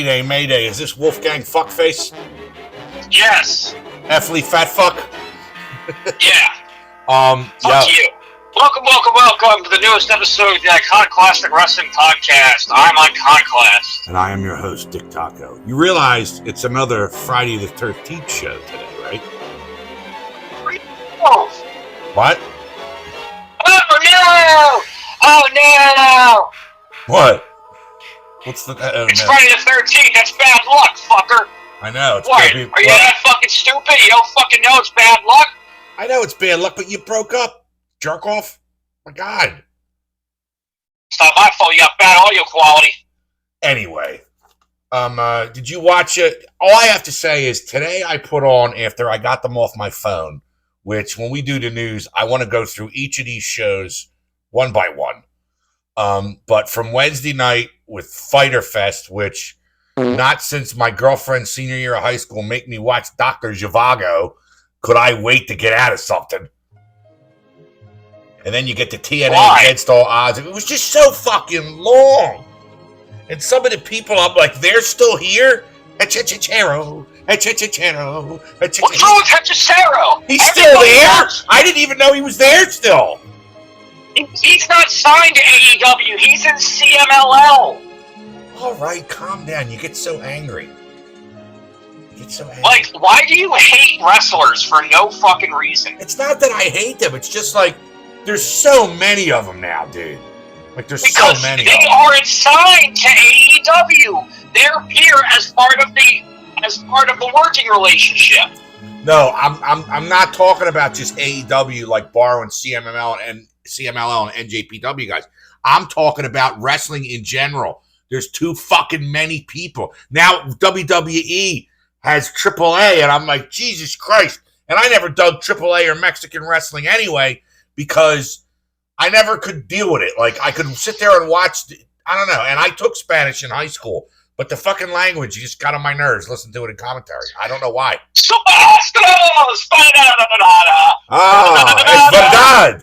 Mayday, Mayday. Is this Wolfgang Fuckface? Yes. Effley Fat Fuck? Yeah. Fuck you. Welcome to the newest episode of the Iconoclastic Wrestling Podcast. I'm Iconoclast. And I am your host, Dick Taco. You realize it's another Friday the 13th show today, right? Oh. What? Oh no! What? What's the... It's Friday the 13th. That's bad luck, fucker. I know. It's what? Are you that fucking stupid? You don't fucking know it's bad luck? I know it's bad luck, but you broke up. Jerk off. My God. It's not my fault. You got bad audio quality. Anyway, did you watch it? All I have to say is today I put on, after I got them off my phone, which when we do the news, I want to go through each of these shows one by one. But from Wednesday night with Fyter Fest, which not since my girlfriend's senior year of high school make me watch Dr. Zhivago could I wait to get out of something. And then you get the TNA Against All Odds. It was just so fucking long. And some of the people, I'm like, they're still here? Hechechero. What's wrong with Hechechero? He's still there? I didn't even know he was there still. He's not signed to AEW. He's in CMLL. All right, calm down. You get so angry. Like, why do you hate wrestlers for no fucking reason? It's not that I hate them. It's just like, there's so many of them now, dude. Like, there's so many. Because they aren't signed to AEW. They're here as part of the working relationship. No, I'm not talking about just AEW, like borrowing CMLL and NJPW guys. I'm talking about wrestling in general. There's too fucking many people. Now WWE has AAA, and I'm like, Jesus Christ. And I never dug AAA or Mexican wrestling anyway, because I never could deal with it. Like, I could sit there and watch, I don't know, and I took Spanish in high school, but the fucking language just got on my nerves, listen to it in commentary. I don't know why.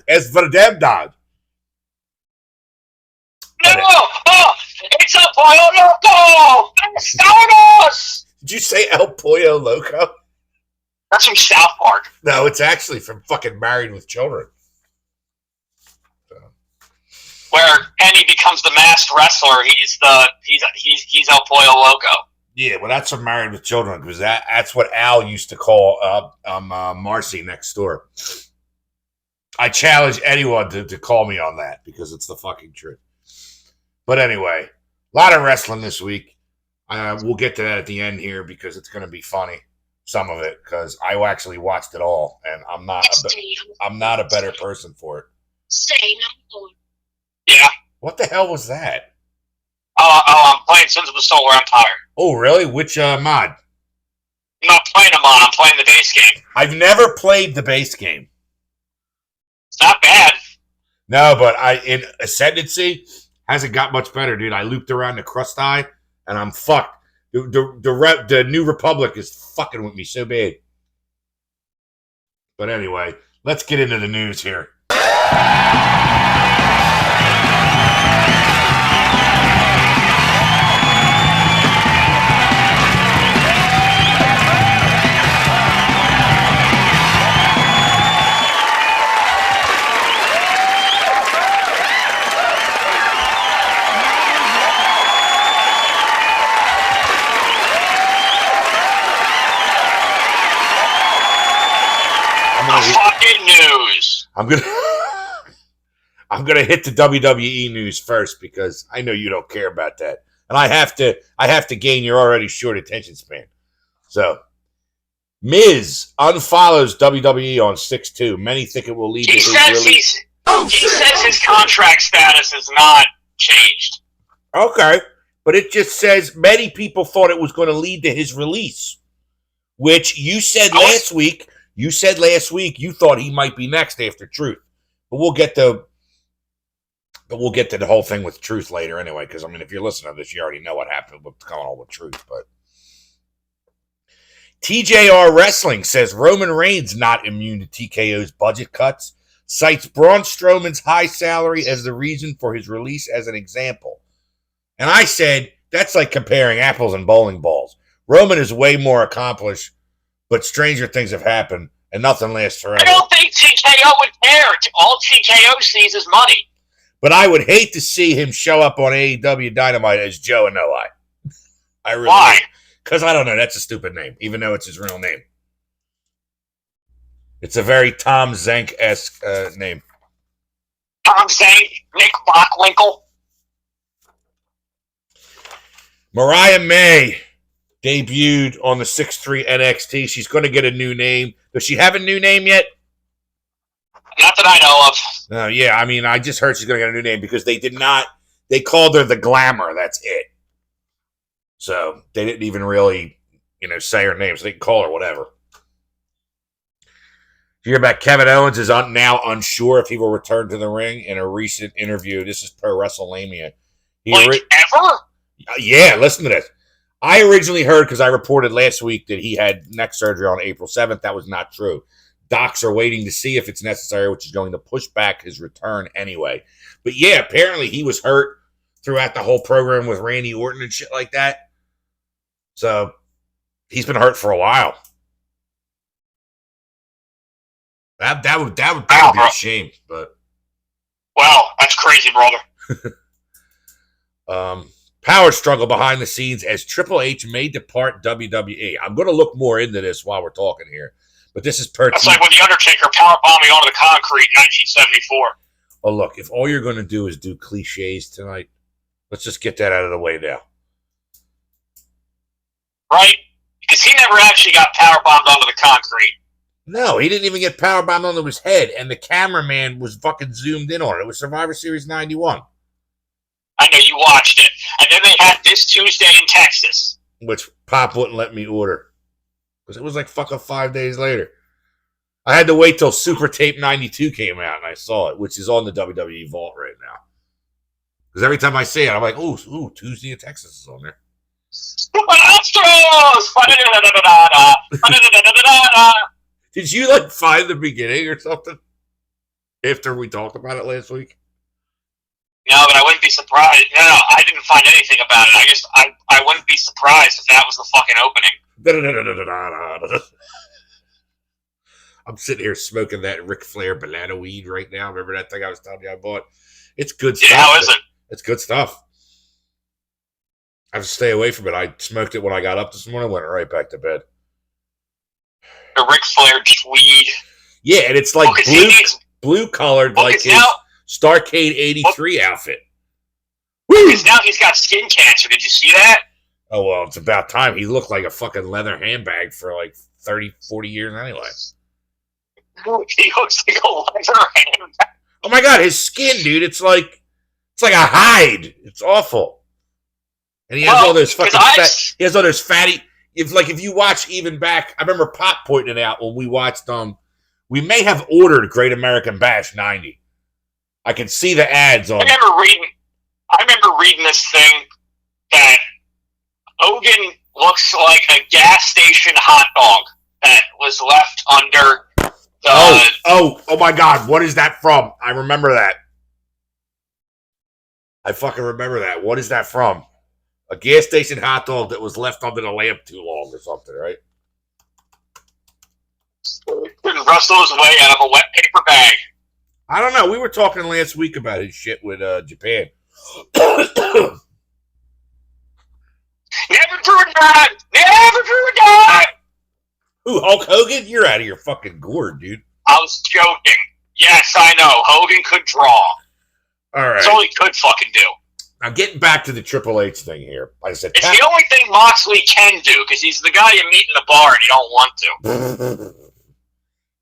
Es verdad. No, it's a Pollo Loco! Vámonos! Did you say El Pollo Loco? That's from South Park. No, it's actually from fucking Married with Children. Where Penny becomes the masked wrestler, he's El Pollo Loco. Yeah, well, that's from Married with Children, because that's what Al used to call Marcy next door. I challenge anyone to call me on that, because it's the fucking truth. But anyway, a lot of wrestling this week. We'll get to that at the end here, because it's going to be funny, some of it, because I actually watched it all, and I'm not a better person for it. Yeah. What the hell was that? I'm playing Sins of the Solar Empire. Oh, really? Which mod? I'm not playing a mod. I'm playing the base game. I've never played the base game. It's not bad. No, but in Ascendancy hasn't got much better, dude. I looped around the Crust Eye, and I'm fucked. The New Republic is fucking with me so bad. But anyway, let's get into the news here. Fucking news. I'm gonna hit the WWE news first, because I know you don't care about that, and I have to gain your already short attention span. So, Miz unfollows WWE on 6/2. Many think it will lead to his release. He says his contract status is not changed. Okay, but it just says many people thought it was going to lead to his release, which you said last week. You said last week you thought he might be next after Truth, but we'll get to the whole thing with Truth later anyway. Because I mean, if you're listening to this, you already know what happened with going on with Truth. But TJR Wrestling says Roman Reigns not immune to TKO's budget cuts. Cites Braun Strowman's high salary as the reason for his release as an example. And I said, That's like comparing apples and bowling balls. Roman is way more accomplished, but stranger things have happened, and nothing lasts forever. I don't think TKO would care. All TKO sees is money. But I would hate to see him show up on AEW Dynamite as Joe and No Eye. I really Why? Because I don't know. That's a stupid name, even though it's his real name. It's a very Tom Zank-esque name. Tom Zank, Nick Bockwinkel. Mariah May debuted on the 6'3 NXT. She's going to get a new name. Does she have a new name yet? Not that I know of. Yeah, I mean, I just heard she's going to get a new name because they called her the Glamour. That's it. So they didn't even really, say her name. So they can call her whatever. You hear about Kevin Owens is now unsure if he will return to the ring in a recent interview. This is per WrestleMania. Ever? Yeah, listen to this. I originally heard, because I reported last week that he had neck surgery on April 7th. That was not true. Docs are waiting to see if it's necessary, which is going to push back his return anyway. But yeah, apparently he was hurt throughout the whole program with Randy Orton and shit like that. So he's been hurt for a while. That would be a shame, but wow, that's crazy, brother. Power struggle behind the scenes as Triple H may depart WWE. I'm going to look more into this while we're talking here, but this is per. That's like when the Undertaker powerbombed me onto the concrete in 1974. Oh, look! If all you're going to do is do cliches tonight, let's just get that out of the way now. Right? Because he never actually got powerbombed onto the concrete. No, he didn't even get powerbombed onto his head, and the cameraman was fucking zoomed in on it. It was Survivor Series 91. I know you watched it. And then they had this Tuesday in Texas. Which Pop wouldn't let me order. Because it was like fucking 5 days later. I had to wait till Super Tape 92 came out and I saw it, which is on the WWE Vault right now. Because every time I see it, I'm like, ooh, Tuesday in Texas is on there. Did you find the beginning or something? After we talked about it last week? No, but I wouldn't be surprised. No, I didn't find anything about it. I wouldn't be surprised if that was the fucking opening. I'm sitting here smoking that Ric Flair banana weed right now. Remember that thing I was telling you I bought? It's good stuff. Yeah, how is it? It's good stuff. I have to stay away from it. I smoked it when I got up this morning, went right back to bed. The Ric Flair weed. Yeah, and it's like blue colored, like his Starcade 83 outfit. Because now he's got skin cancer. Did you see that? Oh, well, it's about time. He looked like a fucking leather handbag for like 30, 40 years anyway. He looks like a leather handbag. Oh my God, his skin, dude. It's like a hide. It's awful. And he has all those fucking he has all those fatty. If you watch even back, I remember Pop pointing it out when we watched we may have ordered Great American Bash 90. I can see the ads on. I remember reading this thing that Hogan looks like a gas station hot dog that was left under the. Oh my God! What is that from? I remember that. I fucking remember that. What is that from? A gas station hot dog that was left under the lamp too long or something, right? Couldn't wrestle his way out of a wet paper bag. I don't know. We were talking last week about his shit with Japan. Never forgot! Never forgot! Who, Hulk Hogan? You're out of your fucking gourd, dude. I was joking. Yes, I know. Hogan could draw. All right. That's all he could fucking do. Now, getting back to the Triple H thing here. Like I said, it's the only thing Moxley can do, because he's the guy you meet in the bar and you don't want to.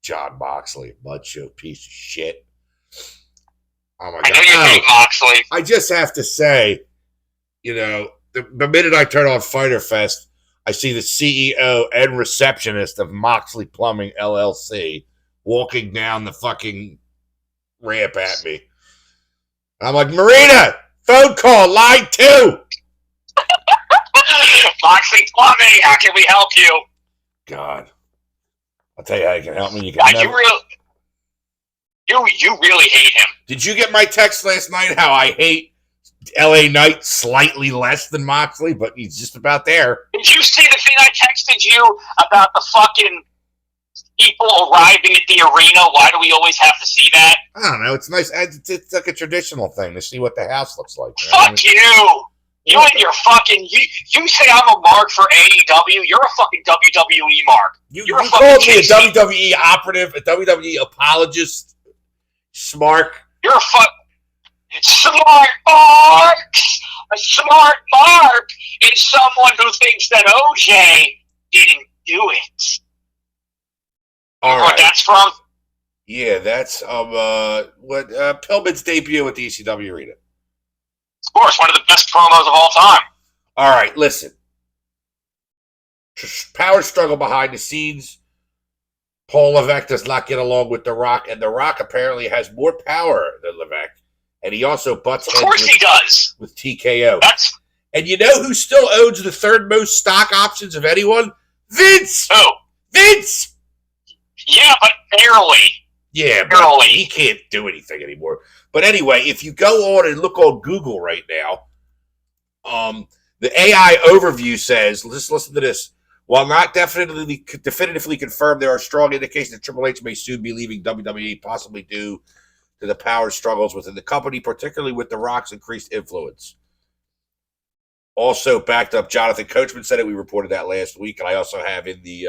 John Moxley, macho piece of shit. Oh my God. I know you hate Moxley. I just have to say, the minute I turn on Fyter Fest, I see the CEO and receptionist of Moxley Plumbing LLC walking down the fucking ramp at me. I'm like, Marina, phone call, line 2. Moxley Plumbing, how can we help you? God. I'll tell you how you can help me. You can You really hate him. Did you get my text last night how I hate LA Knight slightly less than Moxley, but he's just about there. Did you see the thing I texted you about the fucking people arriving at the arena? Why do we always have to see that? I don't know. It's nice. It's like a traditional thing to see what the house looks like. Fuck you! You and your fucking... You say I'm a mark for AEW, you're a fucking WWE mark. You called me a WWE operative, a WWE apologist, smart. You're a smart mark! A smart mark is someone who thinks that OJ didn't do it. All right. What that's from? Yeah, that's Pillman's debut at the ECW Arena. Of course, one of the best promos of all time. All right, listen. Power struggle behind the scenes. Paul Levesque does not get along with The Rock, and The Rock apparently has more power than Levesque. And he also butts heads with TKO. And you know who still owns the third most stock options of anyone? Vince! Who? Vince! Yeah, but barely. Yeah, but he can't do anything anymore. But anyway, if you go on and look on Google right now, the AI overview says, let's listen to this. While not definitively confirmed, there are strong indications that Triple H may soon be leaving WWE, possibly due to the power struggles within the company, particularly with The Rock's increased influence. Also backed up, Jonathan Coachman said it. We reported that last week, and I also have in the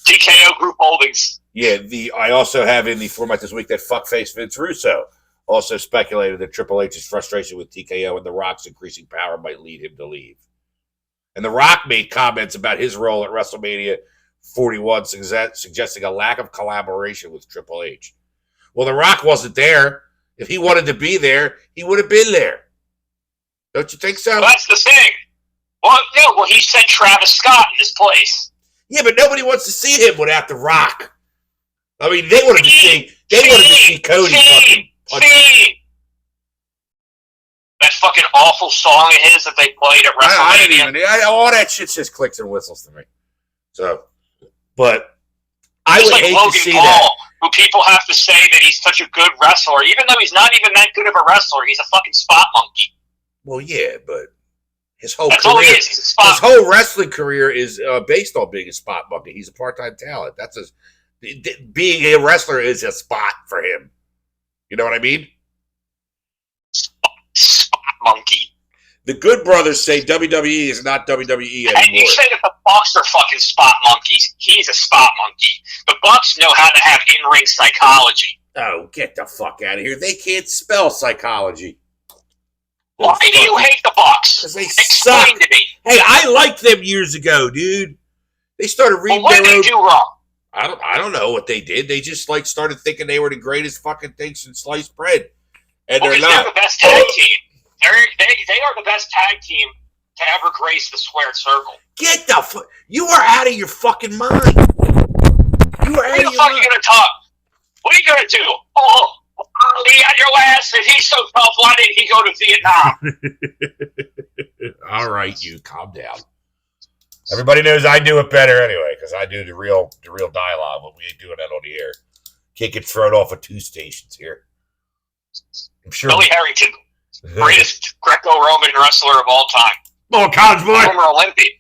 TKO Group Holdings. Yeah, I also have in the format this week that fuckface Vince Russo also speculated that Triple H's frustration with TKO and The Rock's increasing power might lead him to leave. And The Rock made comments about his role at WrestleMania 41, suggesting a lack of collaboration with Triple H. Well, The Rock wasn't there. If he wanted to be there, he would have been there. Don't you think so? Well, that's the thing. Well, no, he sent Travis Scott in his place. Yeah, but nobody wants to see him without The Rock. I mean, they wanted to see Cody fucking punch. That fucking awful song of his that they played at WrestleMania. All that shit just clicks and whistles to me. So, but I would hate Logan to see Paul, that. Who people have to say that he's such a good wrestler, even though he's not even that good of a wrestler. He's a fucking spot monkey. Well, yeah, but his whole That's career, all he is. He's a spot. His whole wrestling career is based on being a spot monkey. He's a part-time talent. Being a wrestler is a spot for him. You know what I mean? Spot monkey. The Good Brothers say WWE is not WWE anymore. And you say that the Bucks are fucking spot monkeys. He's a spot monkey. The Bucks know how to have in-ring psychology. Oh, get the fuck out of here. They can't spell psychology. Why do you hate the Bucks? Because they suck. Explain to me. Hey, I liked them years ago, dude. They started reading what did they do wrong? I don't know what they did. They just started thinking they were the greatest fucking things since sliced bread. And they're not. They're the best tag team. They are the best tag team to ever grace the squared circle. Get the fuck. You are out of your fucking mind. You are out of your mind. What the fuck are you gonna talk? What are you gonna do? Oh, he got your ass. If he's so tough, why didn't he go to Vietnam? All right, you calm down. Everybody knows I do it better anyway, because I do the real dialogue, but we ain't doing that on the air. Can't get thrown off of 2 stations here. I'm sure. Billy Harrington, greatest Greco-Roman wrestler of all time. Oh, college boy. Former Olympian.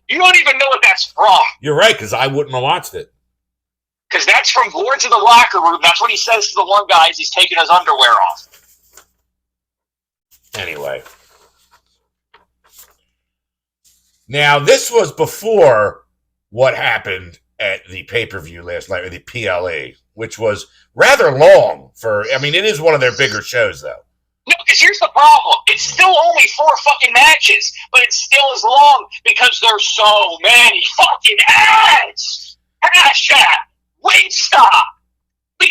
You don't even know what that's from. You're right, because I wouldn't have watched it. Because that's from Boards in the Locker Room. That's what he says to the one guy as he's taking his underwear off. Anyway. Now, this was before what happened at the pay-per-view last night, or the PLE, which was rather long it is one of their bigger shows, though. No, because here's the problem. It's still only 4 fucking matches, but it still is long because there's so many fucking ads. Hashtag, Wingstop,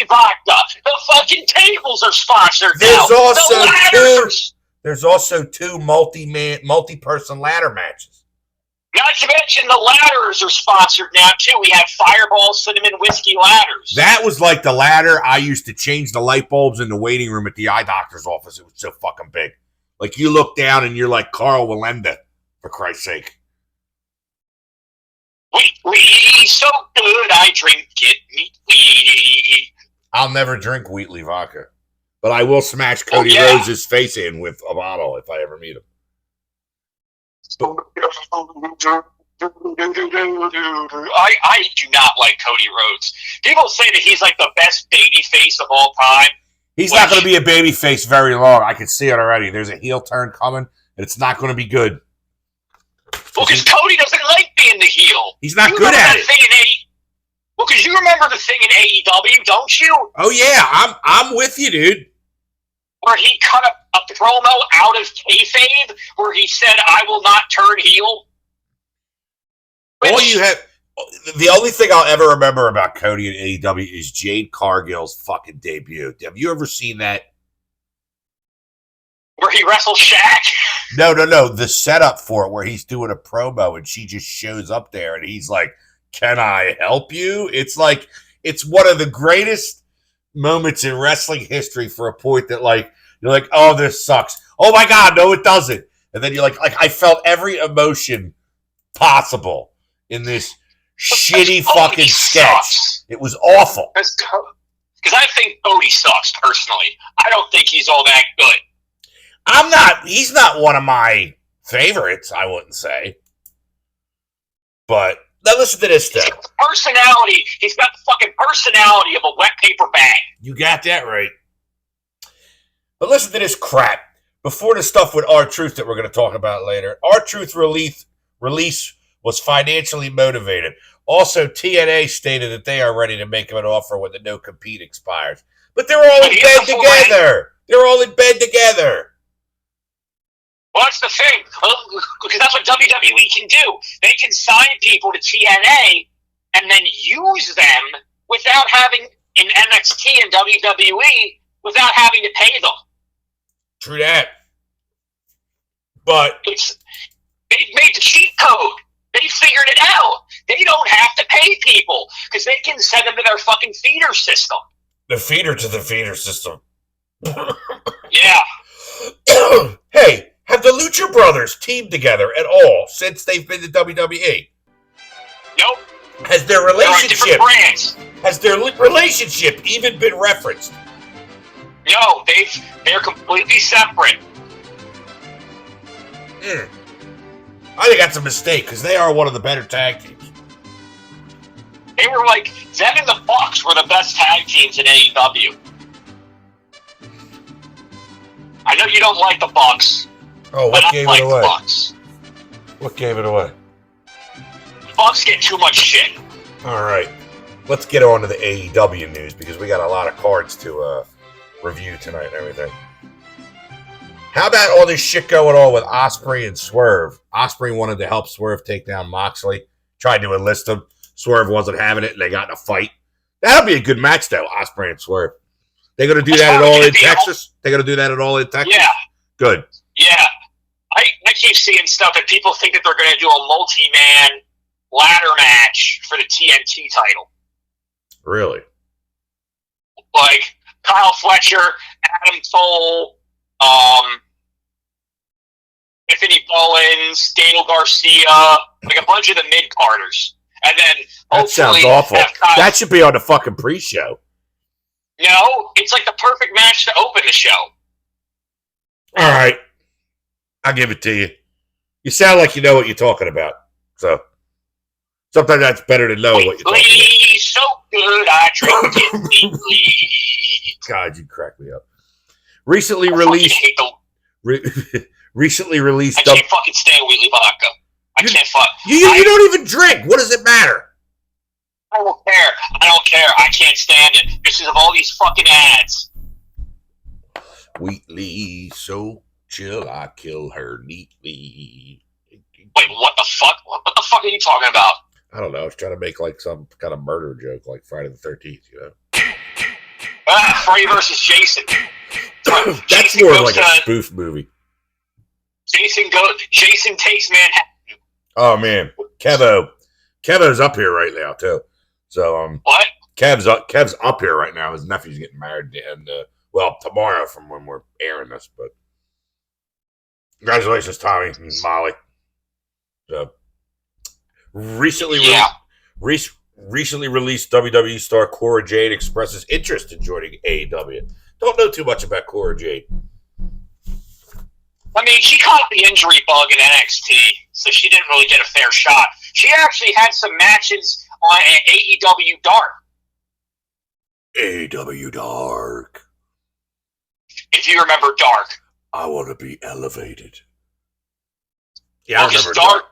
Vodka. The fucking tables are sponsored now. There's also 2 multi-person ladder matches. Not to mention the ladders are sponsored now, too. We have Fireball Cinnamon Whiskey ladders. That was like the ladder I used to change the light bulbs in the waiting room at the eye doctor's office. It was so fucking big. Like, you look down and you're like Carl Wallenda, for Christ's sake. We so good I drink it neatly. I'll never drink Wheatley vodka. But I will smash Cody Rhodes' face in with a bottle if I ever meet him. I do not like Cody Rhodes. People say that he's like the best baby face of all time. He's not going to be a baby face very long. I can see it already. There's a heel turn coming, and it's not going to be good. Well, because Cody doesn't like being the heel. He's not good at it. Well, because you remember the thing in AEW, don't you? Oh yeah, I'm with you, dude. Where he cut a promo out of kayfabe, where he said, "I will not turn heel." The only thing I'll ever remember about Cody in AEW is Jade Cargill's fucking debut. Have you ever seen that? Where he wrestles Shaq? No. The setup for it, where he's doing a promo and she just shows up there and he's like, "Can I help you?" It's like, it's one of the greatest moments in wrestling history for a point that, like, you're like, "Oh, this sucks." Oh my God, no, it doesn't. And then you're like I felt every emotion possible in this shitty fucking sketch. It was awful. Because I think Cody sucks, personally. I don't think he's all that good. He's not one of my favorites, I wouldn't say. But now listen to this stuff. He's got the fucking personality of a wet paper bag. You got that right. But listen to this crap. Before the stuff with R-Truth that we're going to talk about later, R-Truth release was financially motivated. Also, TNA stated that they are ready to make him an offer when the no-compete expires. But they're all in bed together. They're all in bed together. Well, that's the thing. Because that's what WWE can do. They can sign people to TNA and then use them without having, in NXT and WWE, without having to pay them. True that. But they've made the cheat code. They figured it out. They don't have to pay people because they can send them to their fucking feeder system. The feeder to the feeder system. Yeah. Hey, have the Lucha Brothers teamed together at all since they've been to WWE? Nope. Has their relationship even been referenced? No, they're completely separate. I think that's a mistake because they are one of the better tag teams. They were like, them and the Bucks were the best tag teams in AEW. I know you don't like the Bucks. Oh, what gave it away? What gave it away? The Bucks get too much shit. All right. Let's get on to the AEW news because we got a lot of cards to review tonight and everything. How about all this shit going on with Ospreay and Swerve? Ospreay wanted to help Swerve take down Moxley. Tried to enlist him. Swerve wasn't having it, and they got in a fight. That'll be a good match, though, Ospreay and Swerve. They're going to do that at all in Texas? They're going to do that at all in Texas? Yeah. Good. Yeah. I keep seeing stuff that people think that they're going to do a multi-man ladder match for the TNT title. Really? Like Kyle Fletcher, Adam Cole, Anthony Bowens, Daniel Garcia, like a bunch of the mid-carders. And then that sounds awful. That should be on the fucking pre-show. No, it's like the perfect match to open the show. All right. I'll give it to you. You sound like you know what you're talking about. So sometimes that's better to know what you're talking about. So good, I drink it deeply. God, you crack me up. Recently released. Recently released. I can't fucking stand Wheatley vodka. I can't fuck. You don't even drink. What does it matter? I don't care. I can't stand it. Because of all these fucking ads. Wheatley, so chill, I kill her neatly. Wait, what the fuck? What the fuck are you talking about? I don't know. I was trying to make like some kind of murder joke, like Friday the 13th, you know? Freddy versus Jason. That's Jason more like a spoof movie. Jason takes Manhattan. Oh man, Kevo's up here right now too. So what? Kev's up here right now. His nephew's getting married, and tomorrow from when we're airing this. But congratulations, Tommy and Molly. So recently released WWE star Cora Jade expresses interest in joining AEW. Don't know too much about Cora Jade. I mean, she caught the injury bug in NXT, so she didn't really get a fair shot. She actually had some matches on AEW Dark. AEW Dark. If you remember Dark. I want to be elevated. Yeah, I remember Dark.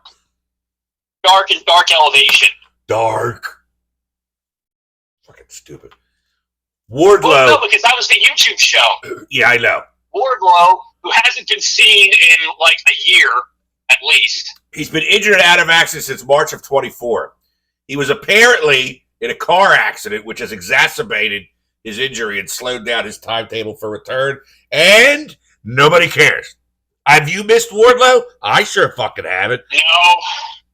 Dark and Dark Elevation. Dark. Fucking stupid. Wardlow. Well, no, because that was the YouTube show. Yeah, I know. Wardlow, who hasn't been seen in like a year, at least. He's been injured and out of action since March of 24. He was apparently in a car accident, which has exacerbated his injury and slowed down his timetable for return. And nobody cares. Have you missed Wardlow? I sure fucking haven't. No.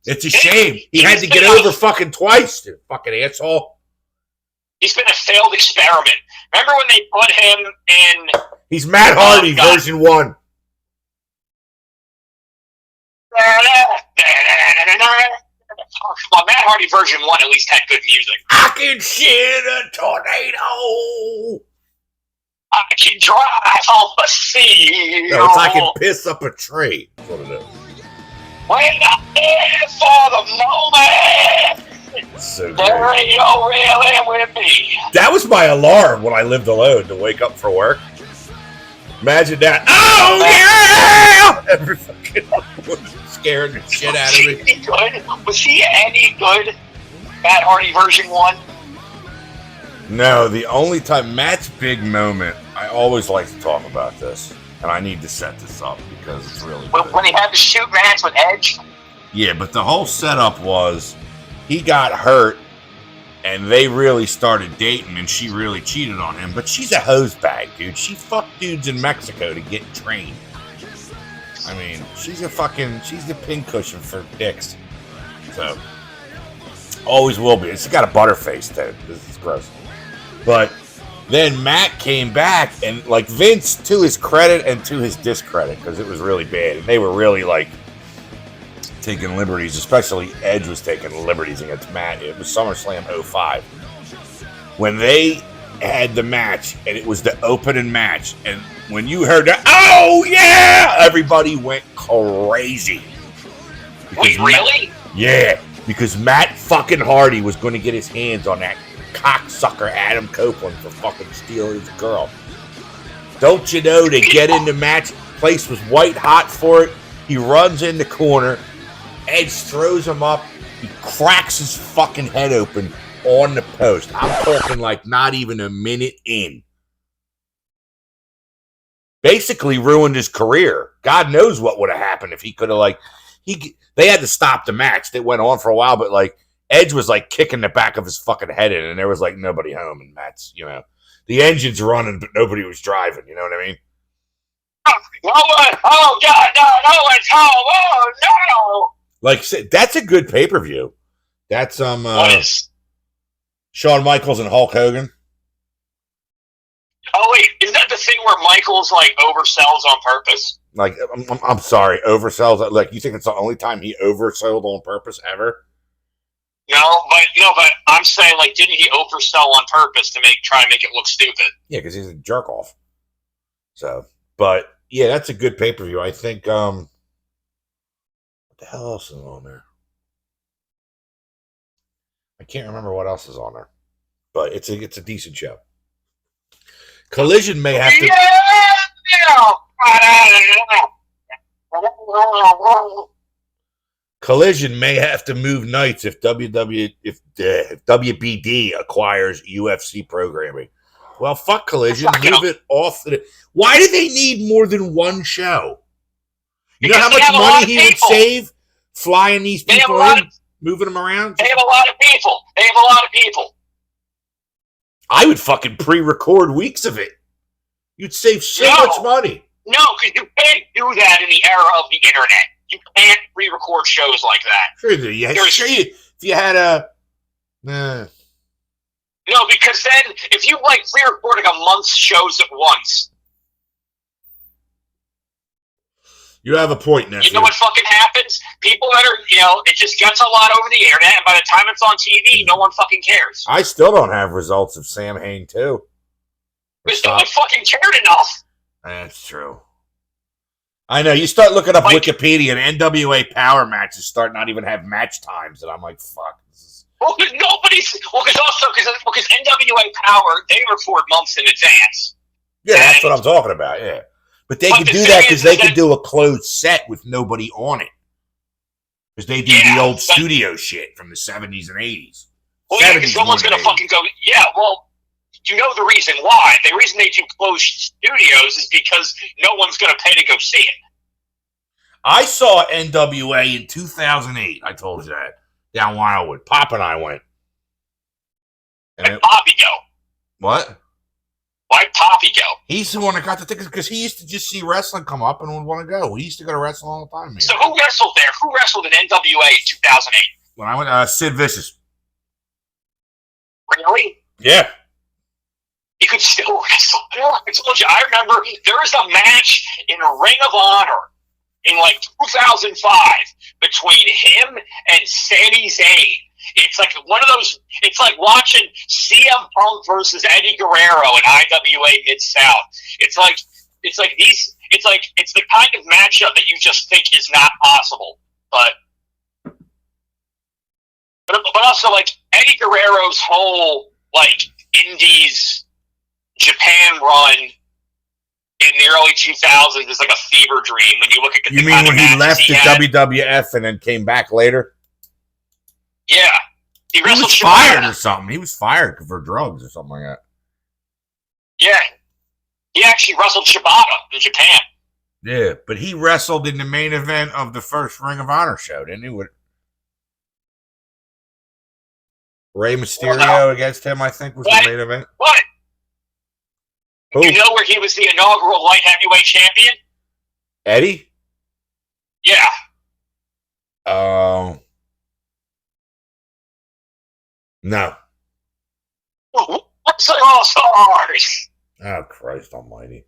It's a shame. He had to get over fucking twice, you fucking asshole. He's been a failed experiment. Remember when they put him in... He's Matt Hardy, version 1. Well, Matt Hardy version 1 at least had good music. I can shit a tornado. I can drive off a sea. No, it's I can piss up a tree. That's what it is. When I'm there for the moment. So there ain't no reeling with me. That was my alarm when I lived alone to wake up for work. Imagine that. Oh, yeah! Every fucking scaring the shit out of me. Good? Was he any good? Matt Hardy version 1? No, the only time Matt's big moment, I always like to talk about this, and I need to set this up because it's really good. When he had the shoot match with Edge? Yeah, but the whole setup was he got hurt and they really started dating and she really cheated on him. But she's a hose bag, dude. She fucked dudes in Mexico to get trained. I mean, she's the pincushion for dicks. So, always will be. She's got a butterface, dude. This is gross. But then Matt came back and, like, Vince, to his credit and to his discredit, because it was really bad. And they were really, like, taking liberties, especially Edge was taking liberties against Matt. It was SummerSlam 05. When they had the match, and it was the opening match, and when you heard that, oh yeah, everybody went crazy. Wait, really? Yeah, because Matt fucking Hardy was going to get his hands on that cocksucker Adam Copeland for fucking stealing his girl. Don't you know, they get in the match, place was white hot for it, he runs in the corner, Edge throws him up. He cracks his fucking head open on the post. I'm talking like not even a minute in. Basically ruined his career. God knows what would have happened if he could have they had to stop the match. It went on for a while, but like Edge was like kicking the back of his fucking head in, and there was like nobody home, and Matt's, the engine's running, but nobody was driving. You know what I mean? No one. Oh God, no one's home. Oh no. Like I said, that's a good pay-per-view. That's Shawn Michaels and Hulk Hogan. Oh wait, is that the thing where Michaels like oversells on purpose? Like, I'm sorry, oversells. Like, you think it's the only time he oversold on purpose ever? No, but I'm saying, like, didn't he oversell on purpose to try and make it look stupid? Yeah, because he's a jerk off. So, but yeah, that's a good pay-per-view. I think. What the hell else is on there? I can't remember what else is on there, but it's a decent show. Collision may have to. Collision may have to move nights if WBD acquires UFC programming. Well, fuck Collision. Move it off. Why do they need more than one show? You know how much money he would save flying these people in, moving them around? They have a lot of people. I would fucking pre-record weeks of it. You'd save so much money. No, because you can't do that in the era of the internet. You can't re-record shows like that. Sure, if you had a... No, because then, if you pre-recording a month's shows at once... You have a point, nephew. You know what fucking happens? People that are, it just gets a lot over the internet, and by the time it's on TV, no one fucking cares. I still don't have results of Sam Hain, too. Because no one fucking cared enough. That's true. I know. You start looking up Wikipedia, and NWA Power matches start not even have match times, and I'm like, fuck. Well, because because NWA Power, they report months in advance. Yeah, that's what I'm talking about. Yeah, but they can do that because they can do a closed set with nobody on it. Because they do the old studio shit from the 70s and 80s. Well, yeah, because someone's going to fucking go, yeah, well, you know the reason why. The reason they do closed studios is because no one's going to pay to go see it. I saw NWA in 2008. I told you that. Down Wildwood. Pop and I went. And Poppy go? What? Why'd Poppy go? He's the one that got the tickets because he used to just see wrestling come up and would want to go. He used to go to wrestling all the time. Man. So who wrestled there? Who wrestled in NWA in 2008? When I went, Sid Vicious. Really? Yeah. He could still wrestle. I told you, I remember there was a match in Ring of Honor in like 2005 between him and Sami Zayn. It's like one of those. It's like watching CM Punk versus Eddie Guerrero in IWA Mid-South. It's the kind of matchup that you just think is not possible. But also like Eddie Guerrero's whole like Indies Japan run in the early 2000s is like a fever dream when you look at the You mean when he left the WWF and then came back later? Yeah. He was fired or something. He was fired for drugs or something like that. Yeah. He actually wrestled Shibata in Japan. Yeah, but he wrestled in the main event of the first Ring of Honor show, didn't he? Rey Mysterio against him, I think, was the main event. What? Who? You know where he was the inaugural light heavyweight champion? Eddie? Yeah. No. What's all stars? Oh, Christ almighty.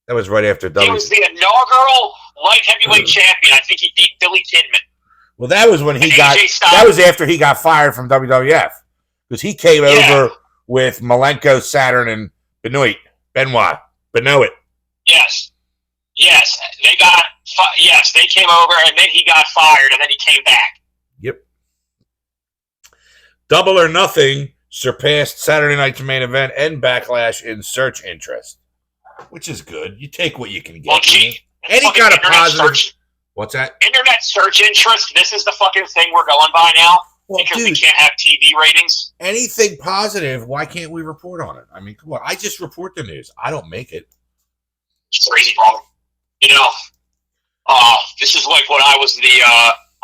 That was right after He was the inaugural light heavyweight champion. I think he beat Billy Kidman. Well, that was when that was after he got fired from WWF. Because he came over with Malenko, Saturn, and Benoit. Yes. They came over, and then he got fired, and then he came back. Yep. Double or Nothing surpassed Saturday Night's Main Event and Backlash in search interest, which is good. You take what you can get. Well, gee, any kind of positive. What's that? Internet search interest. This is the fucking thing we're going by now. Well, because we can't have TV ratings. Anything positive, why can't we report on it? I mean, come on. I just report the news. I don't make it. It's crazy, bro. You know, this is like when I was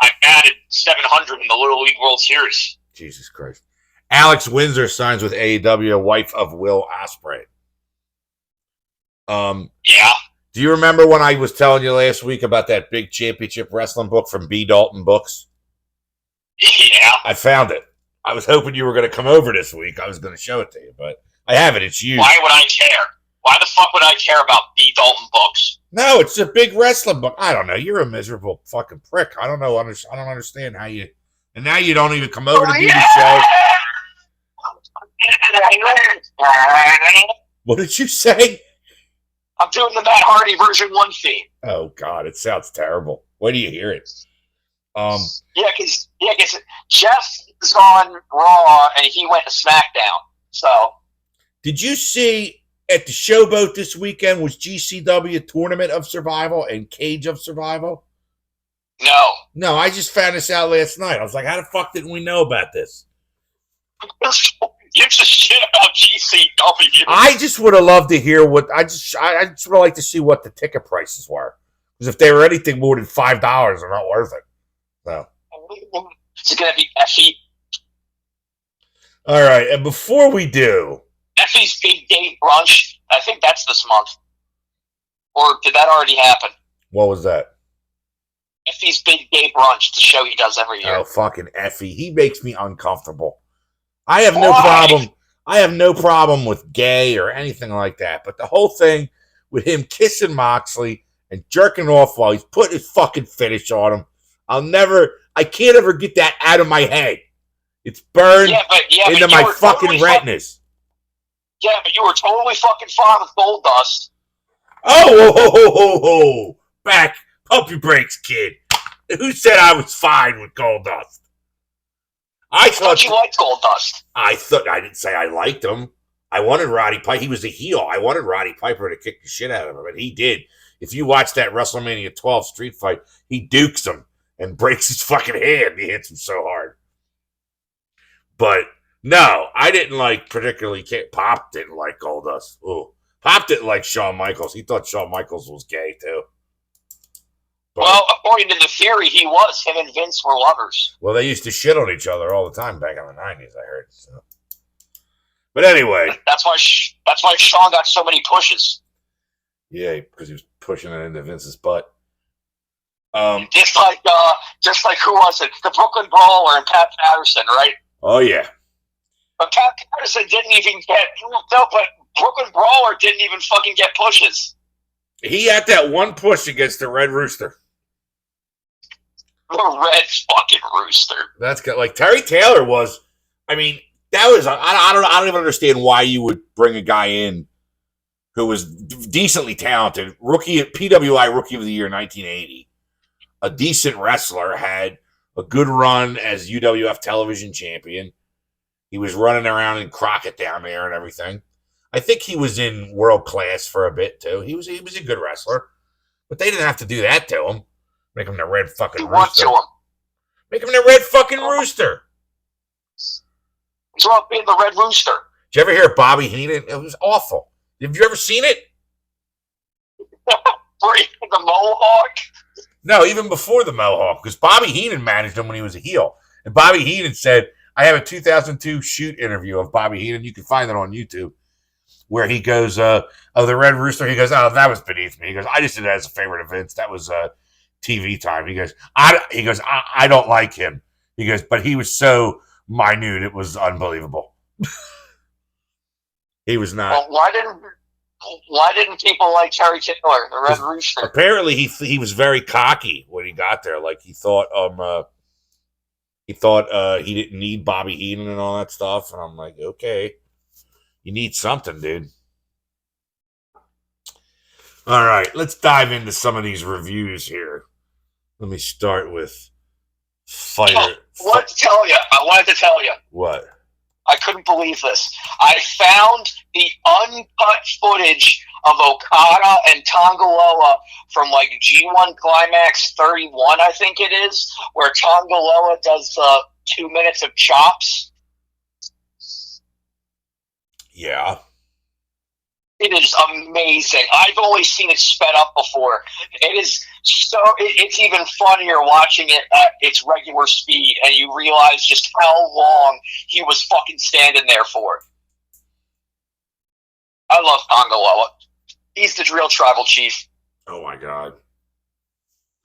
I added 700 in the Little League World Series. Jesus Christ. Alex Windsor signs with AEW, wife of Will Ospreay. Yeah. Do you remember when I was telling you last week about that big championship wrestling book from B. Dalton Books? Yeah. I found it. I was hoping you were going to come over this week. I was going to show it to you, but I haven't. It's you. Why would I care? Why the fuck would I care about B. Dalton Books? No, it's a big wrestling book. I don't know. You're a miserable fucking prick. I don't know. I don't understand how you... And now you don't even come over to do the show. What did you say? I'm doing the Matt Hardy version 1 theme. Oh, God. It sounds terrible. Where do you hear it? Yeah, because Jeff is on Raw and he went to SmackDown. So, did you see at the Showboat this weekend was GCW Tournament of Survival and Cage of Survival? No, I just found this out last night. I was like, how the fuck didn't we know about this? Gives a shit about GCW. I just would have loved to hear what I just would like to see what the ticket prices were. Because if they were anything more than $5, they're not worth it. So it's gonna be Effie. All right, and before we do, Effie's Big Day Brunch. I think that's this month. Or did that already happen? What was that? Effie's Big Day Brunch, the show he does every year. Oh, fucking Effie. He makes me uncomfortable. I have no problem. I have no problem with gay or anything like that. But the whole thing with him kissing Moxley and jerking off while he's putting his fucking finish on him, I can't ever get that out of my head. It's burned into my fucking retinas. Yeah, but you were totally fucking fine with Goldust. Oh, back. Pump your brakes, kid. Who said I was fine with Goldust? I thought you liked Goldust. I didn't say I liked him. I wanted Roddy Piper. He was a heel. I wanted Roddy Piper to kick the shit out of him, and he did. If you watch that WrestleMania 12 street fight, he dukes him and breaks his fucking hand. He hits him so hard. But no, I didn't like particularly. Pop didn't like Goldust. Ooh. Pop didn't like Shawn Michaels. He thought Shawn Michaels was gay too. But, well, according to the theory, he was. Him and Vince were lovers. Well, they used to shit on each other all the time back in the 90s, I heard. So. But anyway. That's why Shawn got so many pushes. Yeah, because he was pushing it into Vince's butt. Just like who was it? The Brooklyn Brawler and Pat Patterson, right? Oh, yeah. But Pat Patterson didn't even get... No, but Brooklyn Brawler didn't even fucking get pushes. He had that one push against the Red Rooster. The Red fucking Rooster. That's good. Like Terry Taylor was. I mean, that was. I don't even understand why you would bring a guy in who was decently talented, PWI Rookie of the Year 1980, a decent wrestler, had a good run as UWF Television Champion. He was running around in Crockett down there and everything. I think he was in World Class for a bit too. He was a good wrestler, but they didn't have to do that to him. Make him the Red fucking Rooster. Make him the Red fucking Rooster. He's about being the Red Rooster. Did you ever hear Bobby Heenan? It was awful. Have you ever seen it? The Mohawk? No, even before the Mohawk, because Bobby Heenan managed him when he was a heel. And Bobby Heenan said, I have a 2002 shoot interview of Bobby Heenan. You can find it on YouTube. Where he goes, the Red Rooster, he goes, oh, that was beneath me. He goes, I just did that as a favorite of Vince. That was TV time. He goes, I don't like him. He goes, but he was so minute, it was unbelievable. He was not. Well, why didn't people like Terry Taylor, the Red Rooster? Apparently, he was very cocky when he got there. Like he thought he didn't need Bobby Heenan and all that stuff. And I'm like, okay. You need something, dude. All right, let's dive into some of these reviews here. Let me start with Fyter. I wanted to tell you. What? I couldn't believe this. I found the uncut footage of Okada and Tongaloa from like G1 Climax 31, I think it is, where Tongaloa does 2 minutes of chops. Yeah. It is amazing. I've only seen it sped up before. It is so. It's even funnier watching it at its regular speed, and you realize just how long he was fucking standing there for. I love Tongaloa. He's the real tribal chief. Oh my god.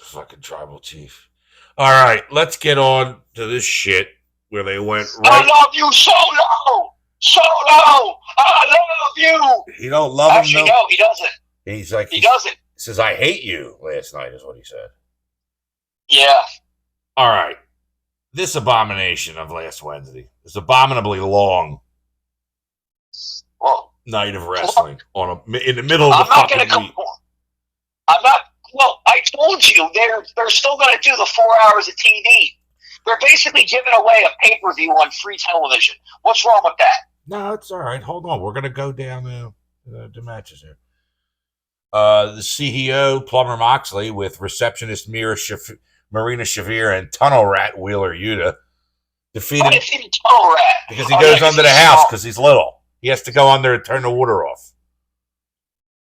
Fucking tribal chief. All right, let's get on to this shit where they went right. I love you, Solo! Solo! I love you! He don't love him. Actually, no, he doesn't. He's like, he doesn't. He says, I hate you, last night is what he said. Yeah. All right. This abomination of last Wednesday, this abominably long night of wrestling in the middle of the fucking week. I'm not. Well, I told you they're still going to do the 4 hours of TV. They're basically giving away a pay-per-view on free television. What's wrong with that? No, it's all right. Hold on. We're going to go down the matches here. The CEO, Plumber Moxley, with receptionist Marina Shafir and Tunnel Rat Wheeler Yuta, defeated Tunnel Rat because he goes under the house because he's little. He has to go under and turn the water off.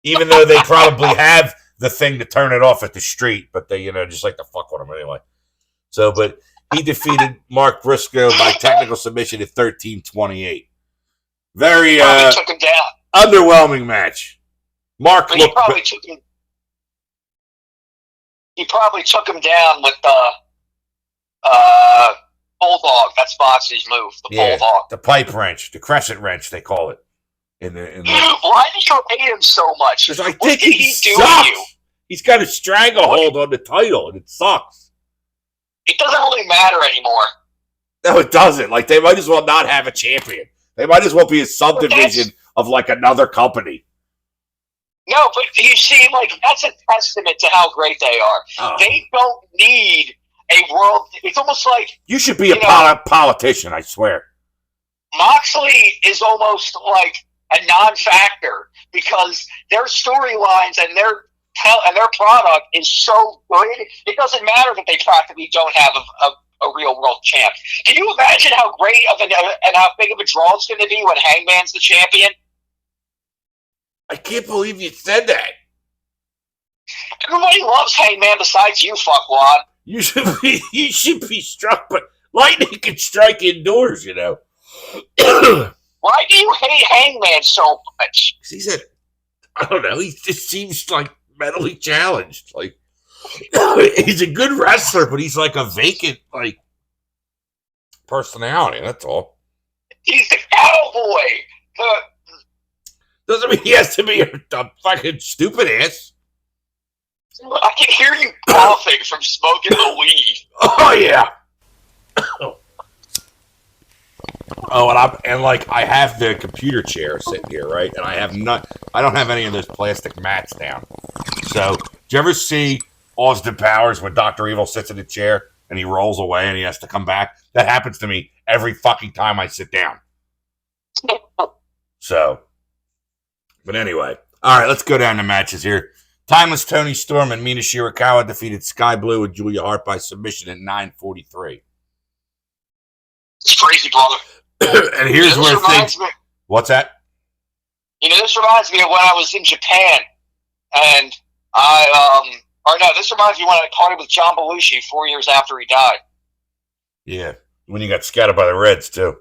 Even though they probably have the thing to turn it off at the street, but they, just like to fuck with him anyway. So, but he defeated Mark Briscoe by technical submission at 13-28. Very took him down. Underwhelming match. Mark He probably took him down with Bulldog. That's Moxley's move. The Bulldog. The pipe wrench, the crescent wrench, they call it. Why did you hate him so much? Because I think he sucks. To you? He's got a stranglehold on the title, and it sucks. It doesn't really matter anymore. No, it doesn't. Like, they might as well not have a champion. They might as well be a subdivision of like another company. No, but you see, like, that's a testament to how great they are. Oh. They don't need a world. It's almost like you should be a politician. I swear. Moxley is almost like a non-factor because their storylines and their product is so good. It doesn't matter that they practically don't have a real world champ. Can you imagine how great and how big of a draw it's going to be when Hangman's the champion? I can't believe you said that. Everybody loves Hangman besides you, fuckwad. You should be struck, but lightning can strike indoors, you know. Why do you hate Hangman so much? He's I don't know, he just seems like mentally challenged. Like, he's a good wrestler, but he's like a vacant, like, personality, that's all. He's the cowboy. Doesn't mean he has to be a fucking stupid ass. I can hear you coughing from smoking the weed. Oh, yeah. Oh, I have the computer chair sitting here, right? And I don't have any of those plastic mats down. So, do you ever see Austin Powers when Dr. Evil sits in the chair and he rolls away and he has to come back? That happens to me every fucking time I sit down. So, but anyway. All right, let's go down to matches here. Timeless Tony Storm and Mina Shirakawa defeated Sky Blue and Julia Hart by submission at 9:43. It's crazy, brother. And here's where things... What's that? This reminds me of when I was in Japan, and this reminds me when I partied with John Belushi 4 years after he died. Yeah, when you got scattered by the Reds, too.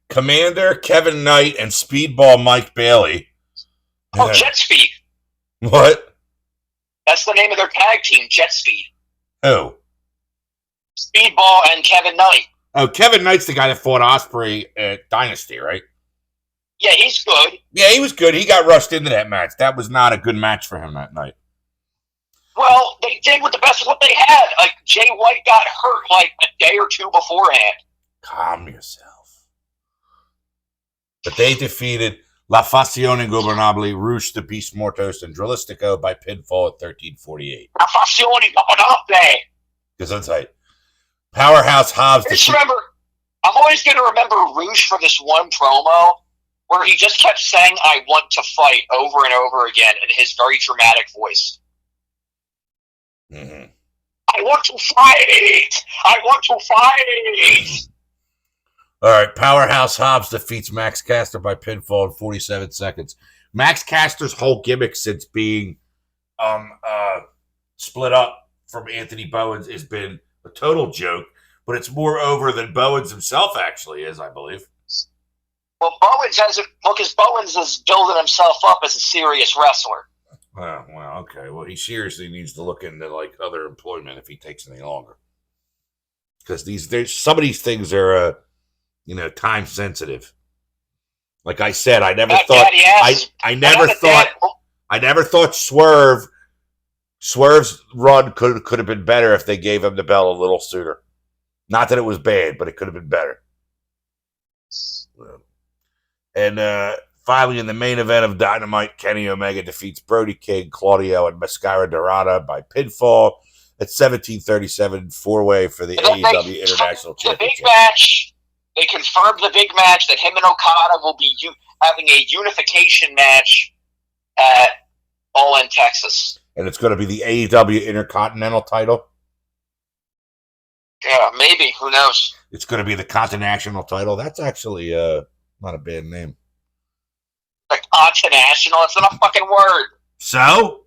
Commander Kevin Knight and Speedball Mike Bailey. Oh, Jet Speed. What? That's the name of their tag team, Jet Speed. Who? Speedball and Kevin Knight. Oh, Kevin Knight's the guy that fought Ospreay at Dynasty, right? Yeah, he's good. Yeah, he was good. He got rushed into that match. That was not a good match for him that night. Well, they did with the best of what they had. Like, Jay White got hurt like a day or two beforehand. Calm yourself. But they defeated La Fazione Ingobernabile, Rush the Beast Mortos, and Drilistico by pinfall at 13:48. La Fazione Ingobernabile. Because that's right. Powerhouse Hobbs. I'm always going to remember Rush for this one promo where he just kept saying, "I want to fight," over and over again in his very dramatic voice. Mm-hmm. I want to fight! I want to fight! All right, Powerhouse Hobbs defeats Max Caster by pinfall in 47 seconds. Max Caster's whole gimmick since being split up from Anthony Bowens has been a total joke, but it's more over than Bowens himself actually is, I believe. Well, because Bowens is building himself up as a serious wrestler. Oh, well, okay. Well, he seriously needs to look into like other employment if he takes any longer, because some of these things are time sensitive. Like I said, I never thought Swerve's run could have been better if they gave him the belt a little sooner. Not that it was bad, but it could have been better. And finally, in the main event of Dynamite, Kenny Omega defeats Brody King, Claudio, and Mascara Dorada by pinfall at 17:37, four-way for the AEW International Championship. The big match, they confirmed the big match that him and Okada will be having a unification match at All In Texas. And it's going to be the AEW Intercontinental title? Yeah, maybe. Who knows? It's going to be the Continental title. That's actually not a bad name. The Continental? It's not a fucking word. So?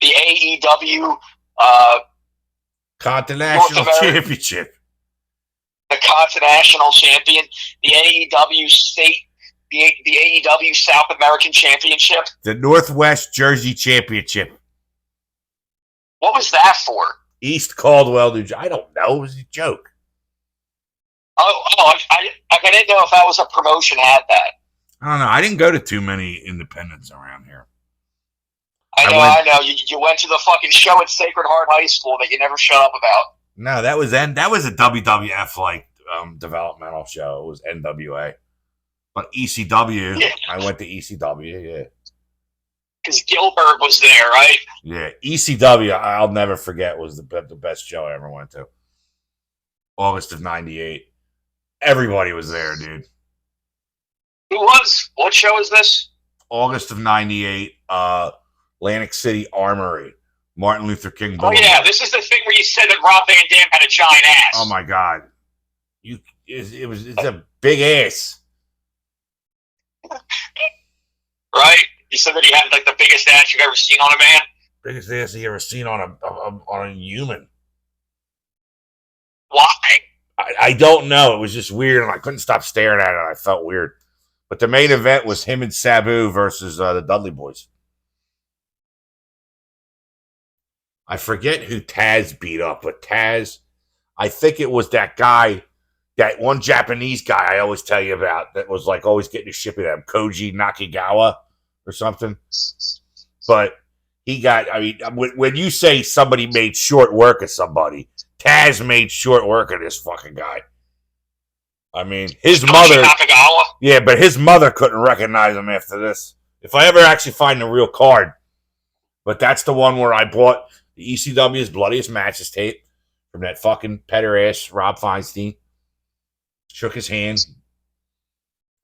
The AEW Continental Championship. The Continental Champion. The AEW State. The AEW South American Championship. The Northwest Jersey Championship. What was that for? East Caldwell, New Jersey. I don't know. It was a joke. I didn't know if that was a promotion had that. I don't know. I didn't go to too many independents around here. I know. You went to the fucking show at Sacred Heart High School that you never shut up about. No, that was a WWF developmental show. It was NWA. But ECW, yeah. I went to ECW, yeah. Because Gilbert was there, right? Yeah, ECW, I'll never forget, was the best show I ever went to. August of 98. Everybody was there, dude. Who was? What show is this? August of 98, Atlantic City Armory. Martin Luther King Boulevard. Oh, yeah, this is the thing where you said that Rob Van Dam had a giant ass. Oh, my God. It's a big ass. Right? You said that he had like the biggest ass you've ever seen on a man? Biggest ass you ever seen on a human. Why? I don't know. It was just weird, and I couldn't stop staring at it. I felt weird. But the main event was him and Sabu versus the Dudley Boys. I forget who Taz beat up, but Taz, I think it was that guy, that one Japanese guy I always tell you about that was like always getting his shit at him, Koji Nakigawa or something. But he got, I mean, when you say somebody made short work of somebody, Taz made short work of this fucking guy. I mean, his mother, yeah, but his mother couldn't recognize him after this. If I ever actually find the real card, but that's the one where I bought the ECW's Bloodiest Matches tape from that fucking petter ass Rob Feinstein. Shook his hand.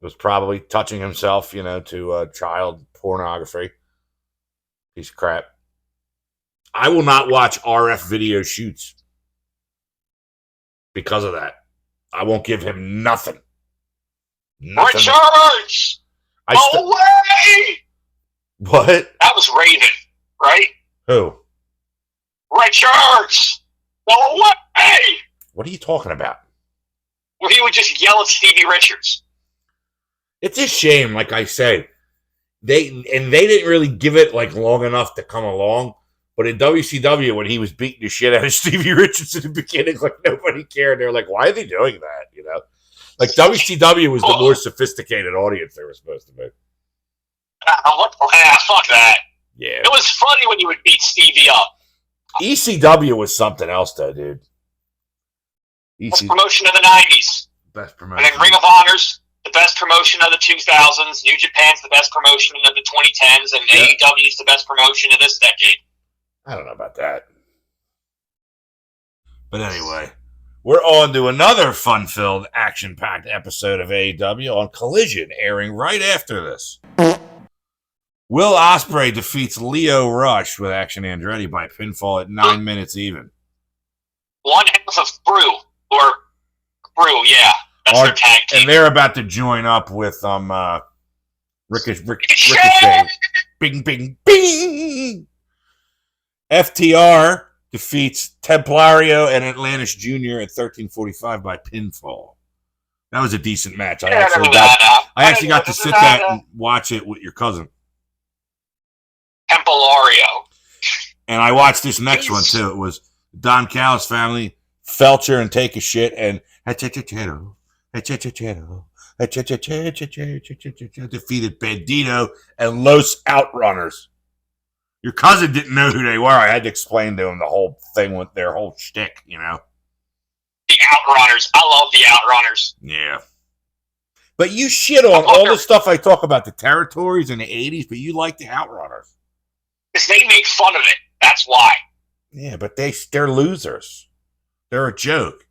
Was probably touching himself, to child pornography. Piece of crap. I will not watch RF video shoots because of that. I won't give him nothing. Richards! No way! What? That was Raven, right? Who? Richards! No way! What are you talking about? Well, he would just yell at Stevie Richards. It's a shame, like I say. They didn't really give it like long enough to come along. But in WCW, when he was beating the shit out of Stevie Richards in the beginning, like nobody cared. They were like, why are they doing that? Like WCW was the more sophisticated audience they were supposed to be. Fuck that. Yeah. It was funny when you would beat Stevie up. ECW was something else, though, dude. Best promotion of the 90s. Best promotion. And then Ring of Honor's the best promotion of the 2000s. New Japan's the best promotion of the 2010s. And AEW's the best promotion of this decade. I don't know about that. But anyway, we're on to another fun-filled, action-packed episode of AEW on Collision, airing right after this. Will Ospreay defeats Lio Rush with Action Andretti by pinfall at 9 minutes even. One half of Brew, yeah. That's their tag team. And they're about to join up with Ricochet. Bing, bing, bing! FTR defeats Templario and Atlantis Jr. at 13:45 by pinfall. That was a decent match. I actually got to sit back and watch it with your cousin. Templario. And I watched this next one, too. It was Don Callis family, Felcher and Take a Shit, and defeated Bandito and Los Outrunners. Your cousin didn't know who they were. I had to explain to him the whole thing with their whole shtick, The Outrunners. I love the Outrunners. Yeah. But you shit on all the stuff I talk about, the territories in the 80s, but you like the Outrunners. Because they make fun of it. That's why. Yeah, but they're losers. They're a joke.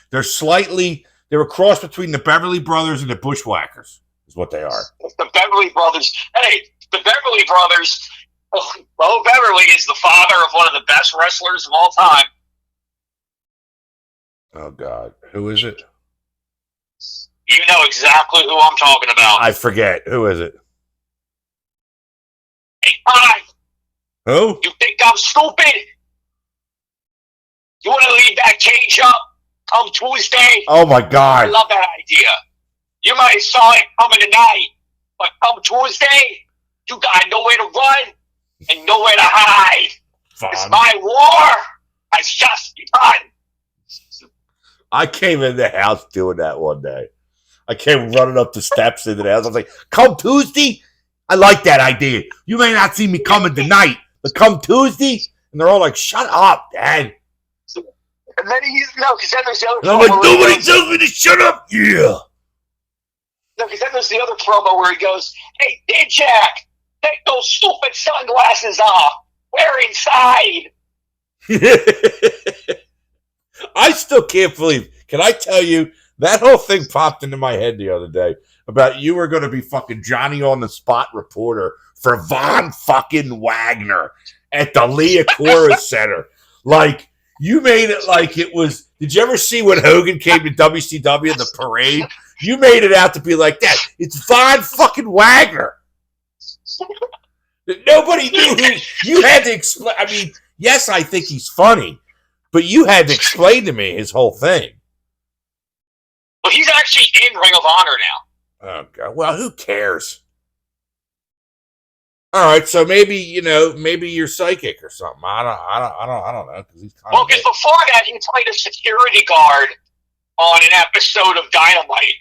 They're a cross between the Beverly Brothers and the Bushwhackers, is what they are. The Beverly Brothers. Hey, the Beverly Brothers... Bo Beverly is the father of one of the best wrestlers of all time. Oh, God. Who is it? You know exactly who I'm talking about. I forget. Who is it? Hey, fine. Who? You think I'm stupid? You want to leave that cage up come Tuesday? Oh, my God. I love that idea. You might have saw it coming tonight, but come Tuesday, you got nowhere to run and nowhere to hide. It's my war has just begun. I came in the house doing that one day. I came running up the steps into the house. I was like, come Tuesday? I like that idea. You may not see me coming tonight, but come Tuesday? And they're all like, shut up, Dad. And then because then there's the other And I'm promo like, where nobody tells me to shut up. Yeah. No, because then there's the other promo where he goes, "Hey, Jack, take those stupid sunglasses off. We're inside." I still can't believe. Can I tell you, that whole thing popped into my head the other day about you were going to be fucking Johnny on the spot reporter for Von fucking Wagner at the Liacouras Center. Like, you made it like it was. Did you ever see when Hogan came to WCW in the parade? You made it out to be like that. It's Von fucking Wagner. Nobody knew who. You had to explain. I mean, yes, I think he's funny, but you had to explain to me his whole thing. Well, he's actually in Ring of Honor now. Oh God! Well, who cares? All right, so maybe you're psychic or something. I don't know because he's kind well, because before that he played a security guard on an episode of Dynamite.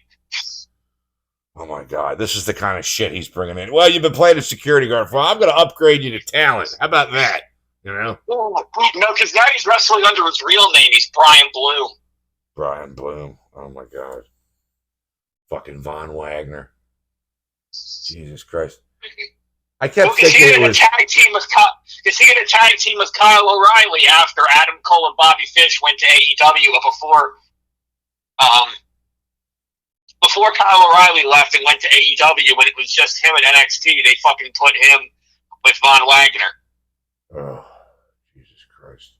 Oh my God, this is the kind of shit he's bringing in. Well, you've been playing a security guard for. I'm going to upgrade you to talent. How about that? You know? No, because now he's wrestling under his real name. He's Brian Bloom. Brian Bloom. Oh my God. Fucking Von Wagner. Jesus Christ. I kept thinking it was. Because he had a tag team with Kyle O'Reilly after Adam Cole and Bobby Fish went to AEW, before Kyle O'Reilly left and went to AEW, when it was just him at NXT, they fucking put him with Von Wagner. Oh, Jesus Christ.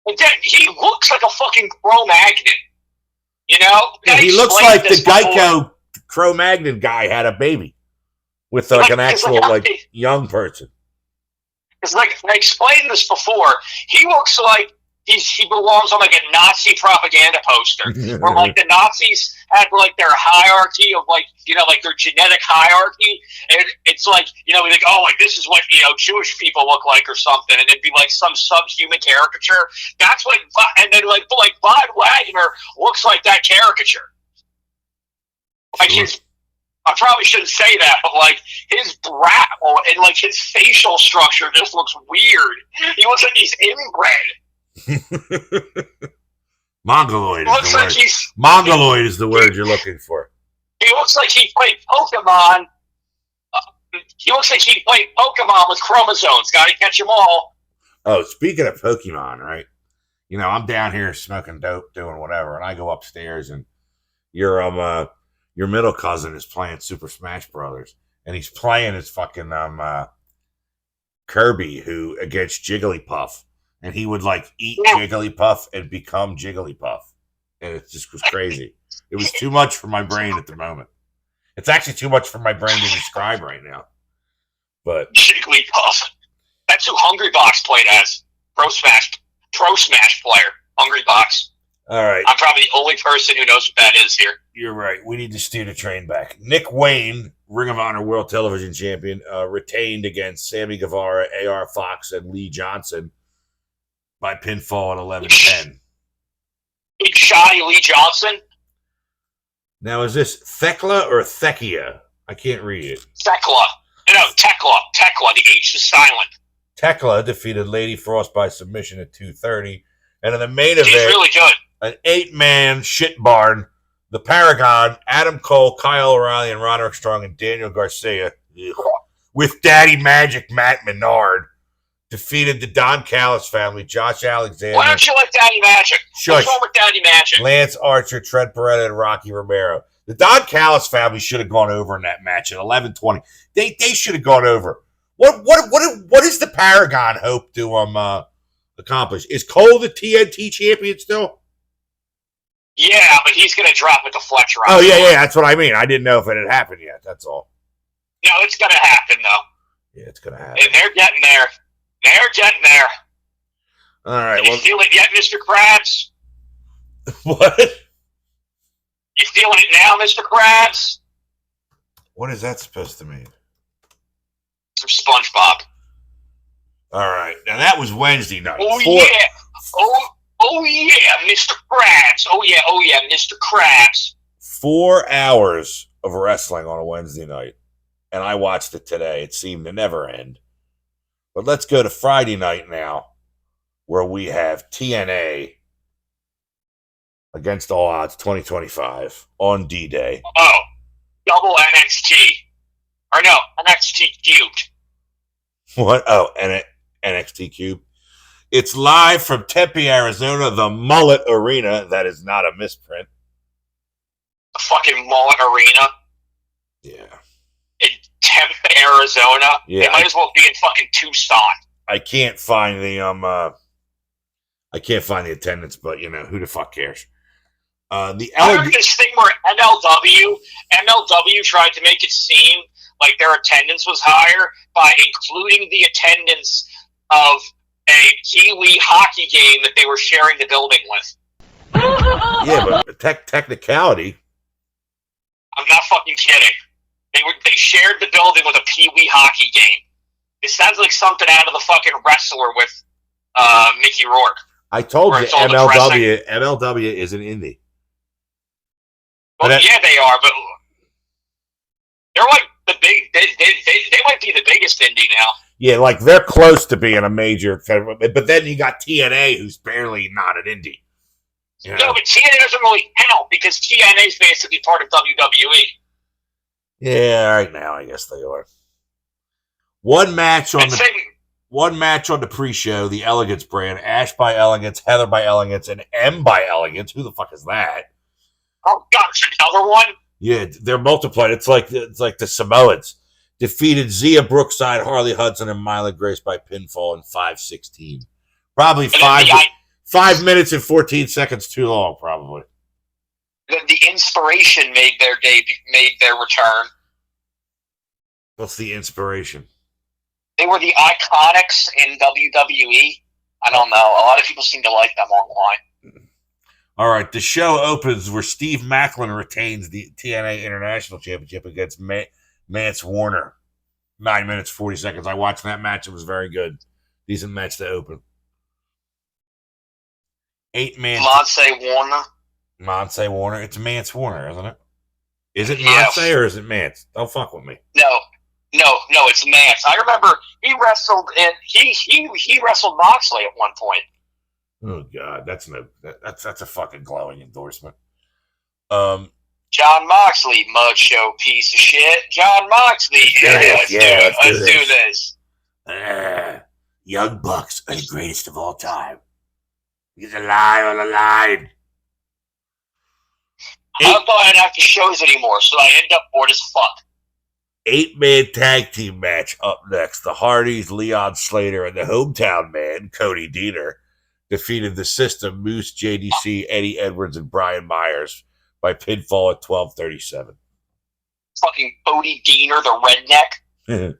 And then he looks like a fucking Cro-Magnon. You know? Yeah, he looks like the Geico Cro-Magnon guy had a baby with an actual young person. It's like, I explained this before. He looks like he belongs on like a Nazi propaganda poster, where like the Nazis had like their hierarchy of like their genetic hierarchy, and it's like like this is what Jewish people look like or something, and it'd be like some subhuman caricature. That's what, and then like Von Wagner looks like that caricature. Like I probably shouldn't say that, but like his brow and like his facial structure just looks weird. He looks like he's inbred. Mongoloid is the word. Mongoloid is the word you're looking for. He looks like he played Pokemon. He looks like he played Pokemon with chromosomes. Got to catch them all. Oh, speaking of Pokemon, right? I'm down here smoking dope, doing whatever, and I go upstairs, and your middle cousin is playing Super Smash Brothers, and he's playing his fucking Kirby against Jigglypuff. And he would like eat Jigglypuff and become Jigglypuff. And it just was crazy. It was too much for my brain at the moment. It's actually too much for my brain to describe right now. But Jigglypuff. That's who Hungrybox played as. Pro Smash player. Hungrybox. All right. I'm probably the only person who knows what that is here. You're right. We need to steer the train back. Nick Wayne, Ring of Honor World Television Champion, retained against Sammy Guevara, AR Fox, and Lee Johnson by pinfall at 11-10. Big shoddy Lee Johnson. Now, is this Thekla or Thekia? I can't read it. Thekla. No, Tekla. The H is silent. Tekla defeated Lady Frost by submission at 2:30. And in the main event, really good. An 8-man shit barn. The Paragon, Adam Cole, Kyle O'Reilly, and Roderick Strong, and Daniel Garcia, with Daddy Magic Matt Menard, defeated the Don Callis family, Josh Alexander. Why don't you like Daddy Magic? What's wrong with Daddy Magic? Lance Archer, Trent Beretta, and Rocky Romero. The Don Callis family should have gone over in that match at 11:20. They should have gone over. What is the Paragon hope to accomplish? Is Cole the TNT champion still? Yeah, but he's going to drop it to Fletcher. Oh, yeah, that's what I mean. I didn't know if it had happened yet. That's all. No, it's going to happen, though. Yeah, it's going to happen. And they're getting there. All right. You feel it yet, Mr. Krabs? What? You feeling it now, Mr. Krabs? What is that supposed to mean? Some SpongeBob. All right. Now, that was Wednesday night. Oh, yeah. Oh, yeah, Mr. Krabs. Oh, yeah, Mr. Krabs. 4 hours of wrestling on a Wednesday night. And I watched it today. It seemed to never end. But let's go to Friday night now. where we have TNA Against All Odds 2025 on D-Day. Oh, double NXT. Or no, NXT cubed. What? Oh, NXT Cube. It's live from Tempe, Arizona, the Mullet Arena. That is not a misprint. The fucking Mullet Arena. Yeah. In Tempe, Arizona. Yeah, They might as well be in fucking Tucson. I can't find the attendance, but you know, who the fuck cares? I heard this thing where MLW tried to make it seem like their attendance was higher by including the attendance of a Kiwi hockey game that they were sharing the building with. Yeah, but technicality. I'm not fucking kidding. They shared the building with a Pee Wee hockey game. It sounds like something out of the fucking Wrestler with Mickey Rourke. I told you MLW is an indie. Well, yeah, they are, but they're like the big. They might be the biggest indie now. Yeah, like they're close to being a major, but then you got TNA, who's barely not an indie. You know? No, but TNA doesn't really count because TNA is basically part of WWE. Yeah, right now I guess they are. One match on the pre-show, the Elegance brand, Ash by Elegance, Heather by Elegance, and M by Elegance. Who the fuck is that? Oh gosh, another one? Yeah, they're multiplied. It's like the Samoans defeated Zia Brookside, Harley Hudson, and Myla Grace by pinfall in 5:16. Probably 5 minutes and 14 seconds too long. Probably. The Inspiration made their return. What's the Inspiration? They were the Iconics in WWE. I don't know. A lot of people seem to like them online. All right, the show opens where Steve Macklin retains the TNA International Championship against Mance Warner. 9 minutes, 40 seconds. I watched that match. It was very good. Decent match to open. 8-man. Mance Warner. It's Mance Warner, isn't it? Is it Mance or is it Mance? Don't fuck with me. No, it's Mance. I remember he wrestled he wrestled Moxley at one point. Oh God, that's a fucking glowing endorsement. John Moxley, mud show piece of shit. John Moxley. Let's do this. Young Bucks are the greatest of all time. He's alive on the line. I don't thought have to shows anymore, so I end up bored as fuck. 8-man tag team match up next. The Hardys, Leon Slater, and the hometown man, Cody Deaner, defeated the System, Moose, JDC, Eddie Edwards, and Brian Myers by pinfall at 12:37. Fucking Cody Deaner, the redneck.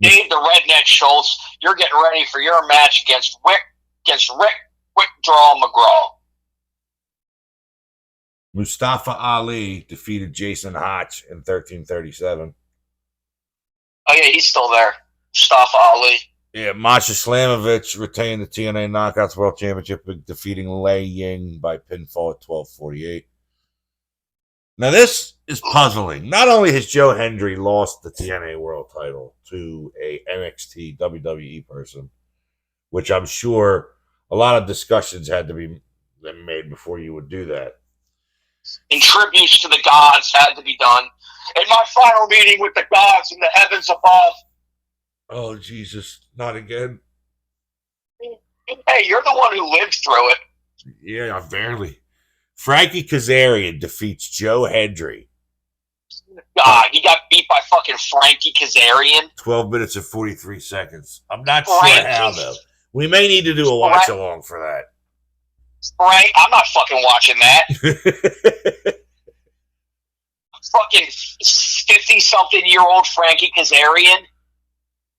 Dave the Redneck Schultz, you're getting ready for your match against Rick Draw McGraw. Mustafa Ali defeated Jason Hotch in 13:37. Oh, yeah, he's still there. Mustafa Ali. Yeah, Masha Slamovich retained the TNA Knockouts World Championship, defeating Lei Ying by pinfall at 12:48. Now, this is puzzling. Not only has Joe Hendry lost the TNA World title to a NXT WWE person, which I'm sure a lot of discussions had to be made before you would do that. And tributes to the gods had to be done. In my final meeting with the gods in the heavens above. Oh, Jesus, not again. Hey, you're the one who lived through it. Yeah, barely. Frankie Kazarian defeats Joe Hendry. God, he got beat by fucking Frankie Kazarian. 12 minutes and 43 seconds. I'm not sure how, though. We may need to do a watch-along for that. Right? I'm not fucking watching that. Fucking 50-something-year-old Frankie Kazarian.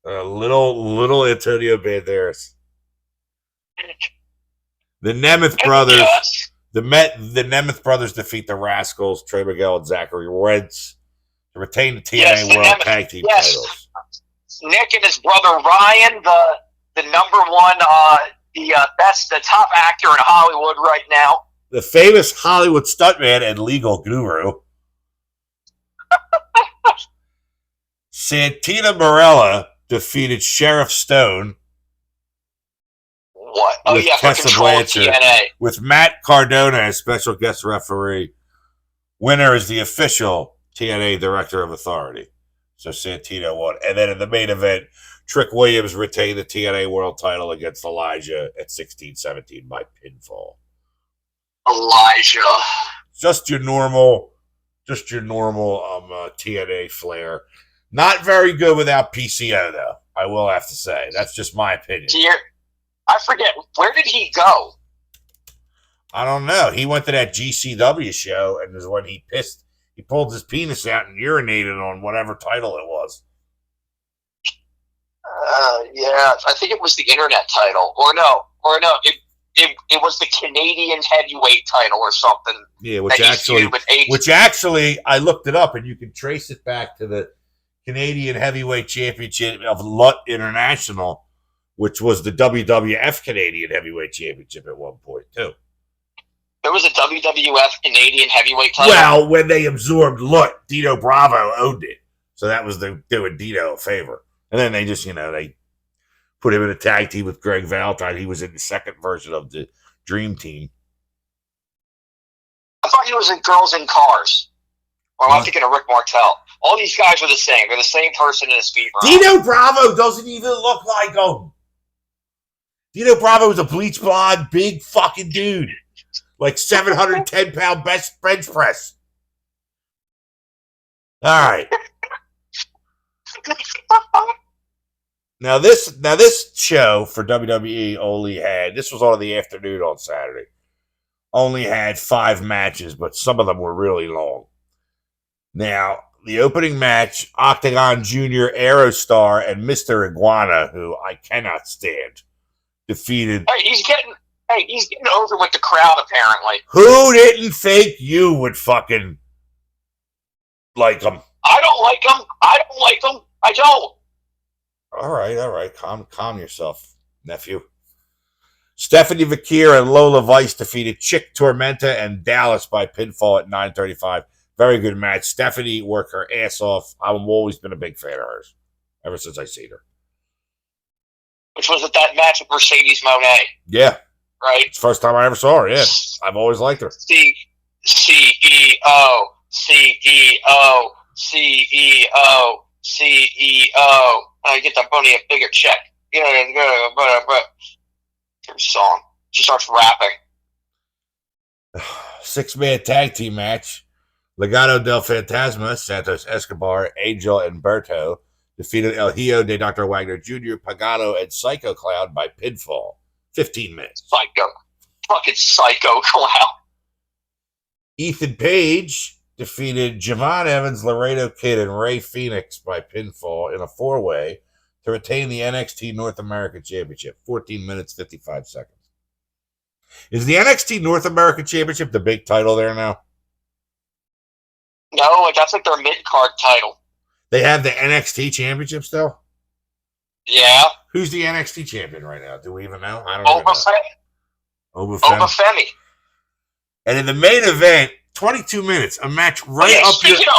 Little Antonio Banderas. The Nemeth brothers. Yes. The Nemeth brothers defeat the Rascals, Trey Miguel and Zachary Wentz, to retain the TNA World Tag Team titles. Nick and his brother Ryan, the number one, the top actor in Hollywood right now. The famous Hollywood stuntman and legal guru. Santina Marella defeated Sheriff Stone. what? Oh, with yeah, for Tessa Control of Blanchard, TNA. with Matt Cardona as special guest referee. Winner is the official TNA Director of Authority. So Santino won. And then in the main event, Trick Williams retained the TNA World title against Elijah at 16-17 by pinfall. Elijah. Just your normal TNA flair. Not very good without PCO, though. I will have to say. That's just my opinion. I forget. Where did he go? I don't know. He went to that GCW show, and is when he pissed. He pulled his penis out and urinated on whatever title it was. Yeah, I think it was the internet title, or no, it was the Canadian heavyweight title or something. Yeah, which actually I looked it up, and you can trace it back to the Canadian Heavyweight Championship of LUT International, which was the WWF Canadian Heavyweight Championship at one point too. There was a WWF Canadian Heavyweight title. Well, when they absorbed LUT, Dino Bravo owned it, so that was doing Dino a favor. And then they just, they put him in a tag team with Greg Valentine. He was in the second version of the Dream Team. I thought he was in Girls in Cars. Or I'm thinking of Rick Martel. All these guys are the same. They're the same person in a speed round. Dino Bravo doesn't even look like him. Dino Bravo is a bleach blonde, big fucking dude. Like 710-pound bench press. All right. Now this show for WWE only had, this was on the afternoon on Saturday, only had 5 matches, but some of them were really long. Now, the opening match, Octagon Jr., Aerostar, and Mr. Iguana, who I cannot stand, defeated. Hey, he's getting over with the crowd, apparently. Who didn't think you would fucking like him? I don't like him. I don't. All right. Calm yourself, nephew. Stephanie Vakir and Lola Vice defeated Chick Tormenta and Dallas by pinfall at 9:35. Very good match. Stephanie worked her ass off. I've always been a big fan of hers, ever since I seen her. Which was at that match with Mercedes Moné. Yeah. Right? It's the first time I ever saw her, yeah. I've always liked her. CEO. I get that money a bigger check. Song. She starts rapping. 6-man tag team match. Legado del Fantasma, Santos Escobar, Angel, and Berto defeated El Hijo de Dr. Wagner Jr., Pagano, and Psycho Clown by pinfall. 15 minutes. Psycho. Fucking Psycho Clown. Ethan Page defeated Javon Evans, Laredo Kid, and Ray Phoenix by pinfall in a 4-way to retain the NXT North American Championship. 14 minutes, 55 seconds. Is the NXT North American Championship the big title there now? No, that's like their mid-card title. They have the NXT Championship still? Yeah. Who's the NXT champion right now? Do we even know? I don't know. Obafemi. And in the main event, 22 minutes, a match right up here. Speaking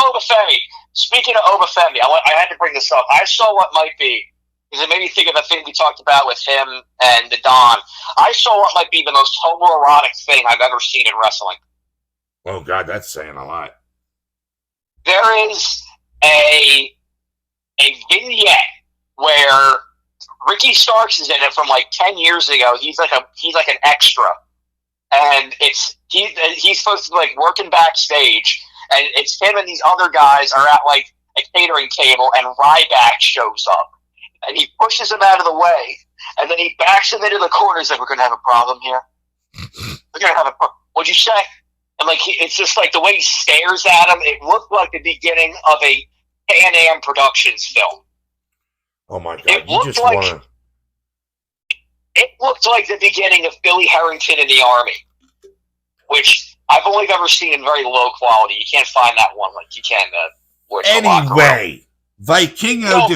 of Obafemi, I had to bring this up. I saw what might be, because it made me think of the thing we talked about with him and the Don. I saw what might be the most homoerotic thing I've ever seen in wrestling. Oh, God, that's saying a lot. There is a vignette where Ricky Starks is in it from like 10 years ago. He's like an extra, and he's supposed to be like working backstage, and it's him and these other guys are at like a catering table, and Ryback shows up, and he pushes him out of the way, and then he backs him into the corner. He's like, "We're gonna have a problem here. We're gonna have a problem. What'd you say?" And like it's just like the way he stares at him. It looked like the beginning of a Pan Am Productions film. Oh my God! It looked like the beginning of Billy Harrington in the Army, which I've only ever seen in very low quality. You can't find that one like you can. Anyway, Vikingo. No,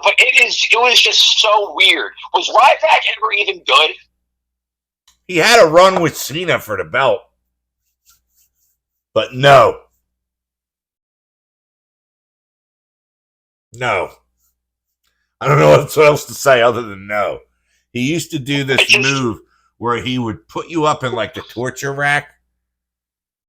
but it was just so weird. Was Ryback ever even good? He had a run with Cena for the belt, but no. I don't know what else to say other than no. He used to do this move where he would put you up in like the torture rack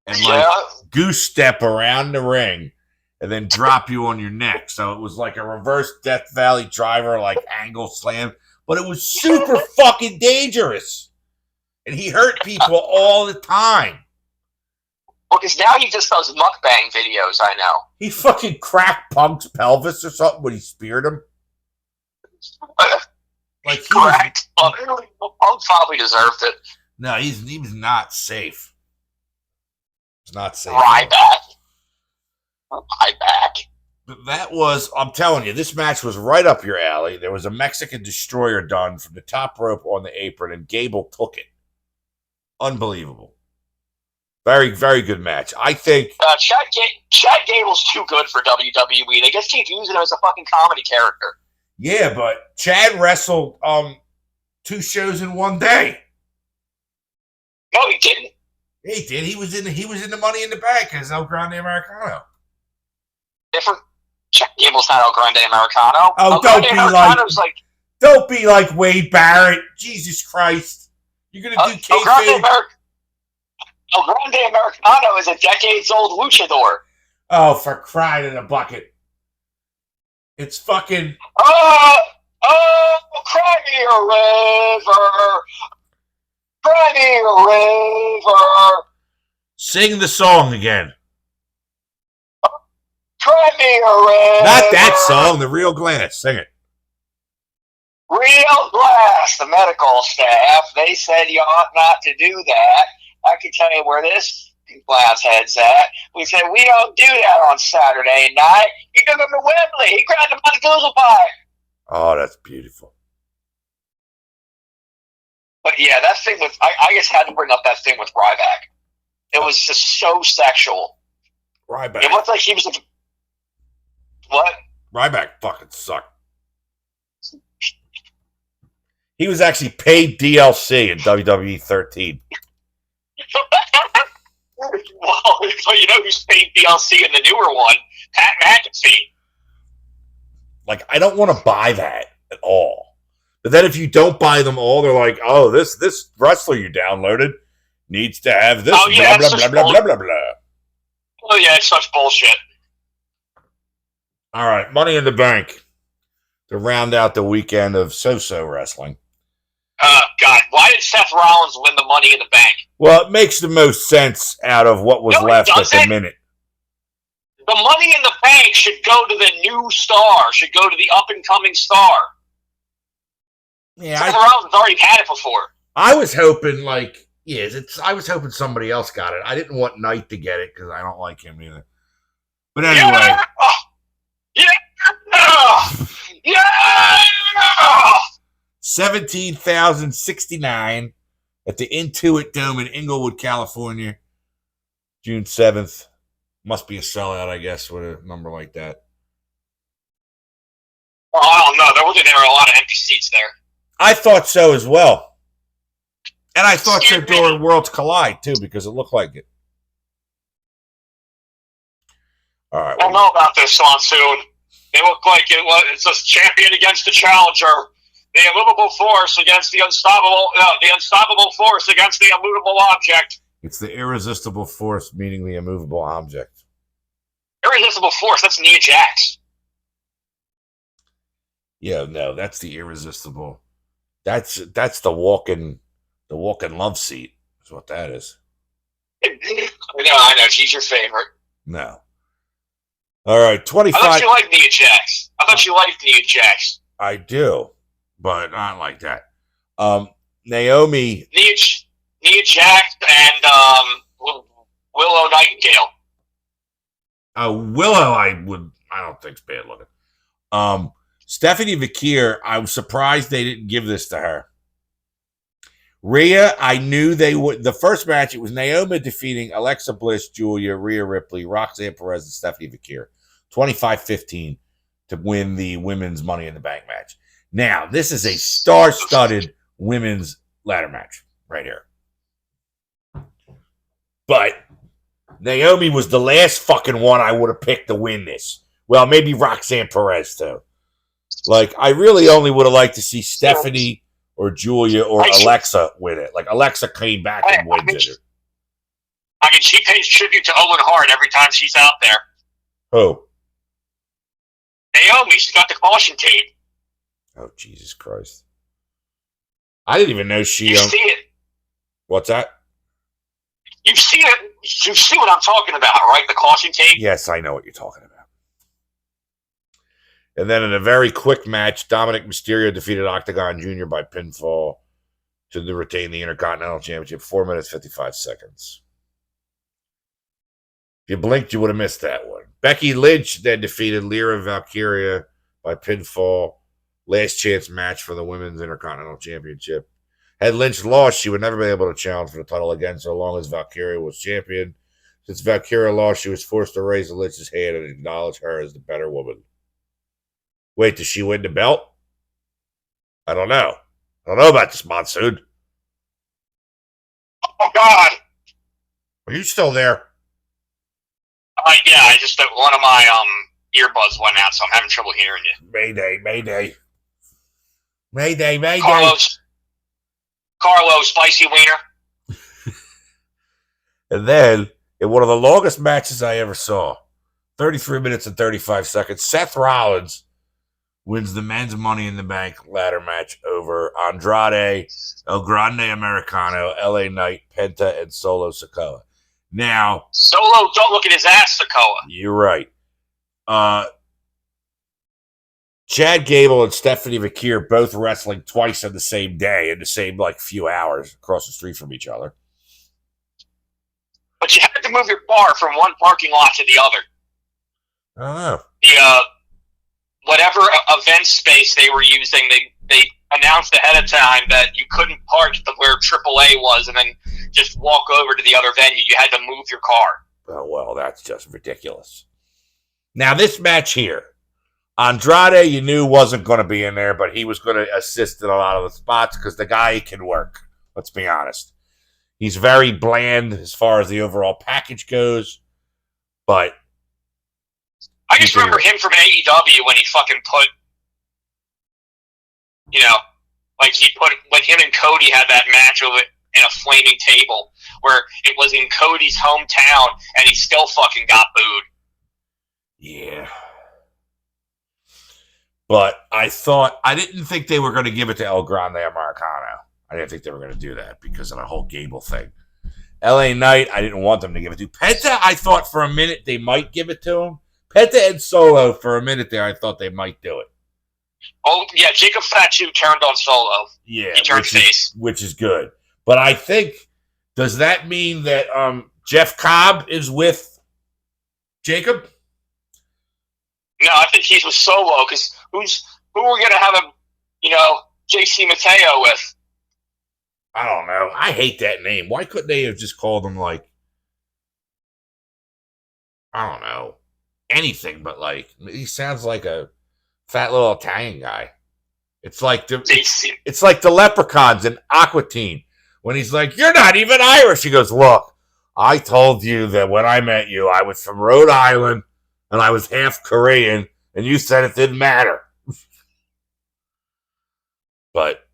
and like goose step around the ring and then drop you on your neck. So it was like a reverse Death Valley driver, like angle slam, but it was super fucking dangerous. And he hurt people all the time. Well, because now he just does mukbang videos, I know. He fucking cracked Punk's pelvis or something when he speared him. Like he correct. Punk probably deserved it. No, he was not safe. It's not safe. Ryback. But that was, I'm telling you, this match was right up your alley. There was a Mexican destroyer done from the top rope on the apron, and Gable took it. Unbelievable. Very, very good match. I think Chad Gable's too good for WWE. They just keep using him as a fucking comedy character. Yeah, but Chad wrestled 2 shows in one day. No, he didn't. He did. He was in the Money in the Bank as El Grande Americano. Different. Chad Gable's not El Grande Americano. Oh, don't be like Wade Barrett. Jesus Christ. You're gonna do kayfabe. El Grande Americano is a decades-old luchador. Oh, for crying in a bucket. It's fucking... cry me a river. Cry me a river. Sing the song again. Cry me a river. Not that song, the Real Glass. Sing it. Real Glass, the medical staff, they said you ought not to do that. I can tell you where this glass head's at. We said, we don't do that on Saturday night. He took him to Wembley. He grabbed him by the goozle pie. Oh, that's beautiful. But yeah, that thing with, I just had to bring up that thing with Ryback. It was just so sexual. Ryback. It looked like he was what? Ryback fucking sucked. He was actually paid DLC in WWE 13. Well, you know who's paid DLC in the newer one? Pat McAfee. Like, I don't want to buy that at all. But then if you don't buy them all, they're like, oh, this wrestler you downloaded needs to have this, blah, blah, blah, blah, blah, blah, blah. Oh, yeah, it's such bullshit. All right, Money in the Bank to round out the weekend of so-so wrestling. God, why did Seth Rollins win the Money in the Bank? Well, it makes the most sense out of what was left at the minute. The Money in the Bank should go to the new star, should go to the up-and-coming star. Yeah, Seth Rollins already had it before. I was hoping, I was hoping somebody else got it. I didn't want Knight to get it because I don't like him either. But anyway. Yeah! 17,069 at the Intuit Dome in Inglewood, California, June 7th. Must be a sellout, I guess, with a number like that. Well, I don't know. There were a lot of empty seats there. I thought so as well. And I thought so during Worlds Collide, too, because it looked like it. All right. I don't know about this one soon. They look like it's a champion against the challenger. The immovable force against the unstoppable force against the immovable object. It's the irresistible force, meaning the immovable object. Irresistible force, that's Nia Jax. Yeah, no, that's the irresistible. That's the walking love seat, is what that is. I know, she's your favorite. No. All right, 25. I thought you liked Nia Jax. Nia Jax. I do. But not like that. Naomi. Nia Jax and Willow Nightingale. Willow, I don't think's bad looking. Stephanie Vakir, I was surprised they didn't give this to her. Rhea, I knew they would. The first match, it was Naomi defeating Alexa Bliss, Julia, Rhea Ripley, Roxanne Perez, and Stephanie Vakir. 25-15 to win the women's Money in the Bank match. Now, this is a star-studded women's ladder match right here. But Naomi was the last fucking one I would have picked to win this. Well, maybe Roxanne Perez, too. Like, I really only would have liked to see Stephanie or Julia or Alexa win it. Like Alexa came back and wins it. I mean, she pays tribute to Owen Hart every time she's out there. Who? Naomi. She's got the caution tape. Oh, Jesus Christ. I didn't even know she... You see it. What's that? You see it. You see what I'm talking about, right? The caution tape? Yes, I know what you're talking about. And then in a very quick match, Dominic Mysterio defeated Octagon Jr. by pinfall to retain the Intercontinental Championship. 4 minutes, 55 seconds. If you blinked, you would have missed that one. Becky Lynch then defeated Lyra Valkyria by pinfall. Last chance match for the Women's Intercontinental Championship. Had Lynch lost, she would never be able to challenge for the title again so long as Valkyria was champion. Since Valkyria lost, she was forced to raise Lynch's hand and acknowledge her as the better woman. Wait, does she win the belt? I don't know. I don't know about this, Monsoon. Oh, God. Are you still there? Yeah, I just one of my earbuds went out, so I'm having trouble hearing you. Mayday, mayday. Mayday, mayday. Carlos, spicy wiener. And then, in one of the longest matches I ever saw, 33 minutes and 35 seconds, Seth Rollins wins the men's Money in the Bank ladder match over Andrade, El Grande Americano, LA Knight, Penta, and Solo Sikoa. Now, Solo, don't look at his ass, Sikoa. You're right. Chad Gable and Stephanie Vakir both wrestling twice in the same day in the same few hours across the street from each other. But you had to move your car from one parking lot to the other. I don't know. The whatever event space they were using, they announced ahead of time that you couldn't park where AAA was and then just walk over to the other venue. You had to move your car. Oh, well, that's just ridiculous. Now, this match here, Andrade, you knew wasn't going to be in there, but he was going to assist in a lot of the spots because the guy can work. Let's be honest. He's very bland as far as the overall package goes, but I just remember him from AEW when he fucking put, when him and Cody had that match over in a flaming table where it was in Cody's hometown and he still fucking got booed. Yeah. But I didn't think they were going to give it to El Grande Americano. I didn't think they were going to do that because of the whole Gable thing. LA Knight, I didn't want them to give it to. Penta, I thought for a minute they might give it to him. Penta and Solo, for a minute there, I thought they might do it. Oh, yeah, Jacob Fatu turned on Solo. Yeah. He turned face. Which is good. But I think, does that mean that Jeff Cobb is with Jacob? No, I think he's with Solo, because who are we going to have JC Mateo with? I don't know. I hate that name. Why couldn't they have just called him, I don't know, anything but, he sounds like a fat little Italian guy. It's like the leprechauns in Aqua Teen. When he's like, you're not even Irish. He goes, look, I told you that when I met you, I was from Rhode Island, and I was half Korean, and you said it didn't matter. But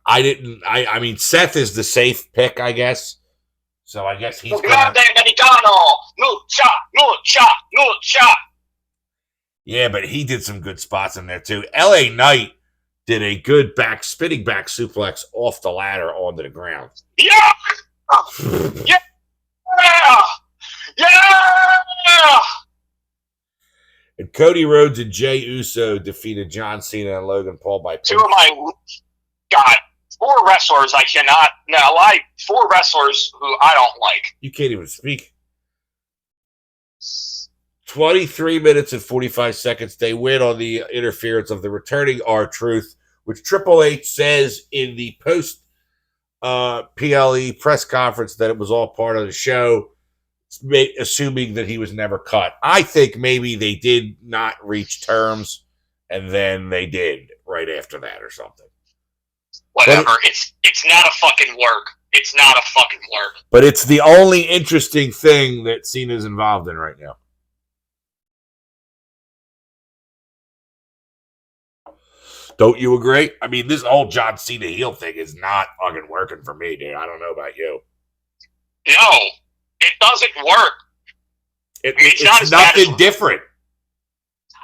I didn't. I mean, Seth is the safe pick, I guess. So I guess he's gonna. Yeah, but he did some good spots in there too. LA Knight did a good spinning back suplex off the ladder onto the ground. Yeah, yeah, yeah. And Cody Rhodes and Jey Uso defeated John Cena and Logan Paul by two of my four wrestlers I cannot four wrestlers who I don't like. You can't even speak. 23 minutes and 45 seconds. They win on the interference of the returning R-Truth, which Triple H says in the post PLE press conference that it was all part of the show, assuming that he was never cut. I think maybe they did not reach terms, and then they did right after that or something. Whatever. It's not a fucking work. It's not a fucking work. But it's the only interesting thing that Cena's involved in right now. Don't you agree? I mean, this whole John Cena heel thing is not fucking working for me, dude. I don't know about you. No, it doesn't work. It's not nothing different.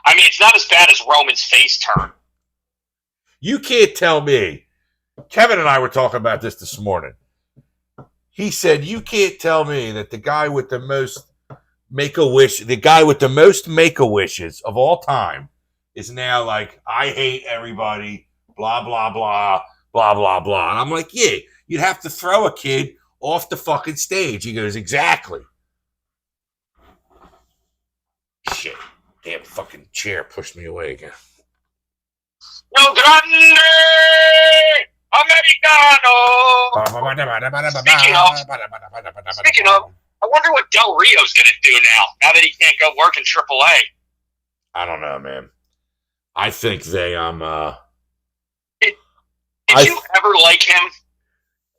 I mean, it's not as bad as Roman's face turn. You can't tell me. Kevin and I were talking about this morning. He said, you can't tell me that the guy with the most Make-A-Wishes of all time is now like, I hate everybody, blah, blah, blah, blah, blah, blah. And I'm like, yeah, you'd have to throw a kid off the fucking stage. He goes, exactly. Shit. Damn fucking chair pushed me away again. No grande Americano. Speaking of, I wonder what Del Rio's going to do now that he can't go work in AAA. I don't know, man. I think they Did you ever like him?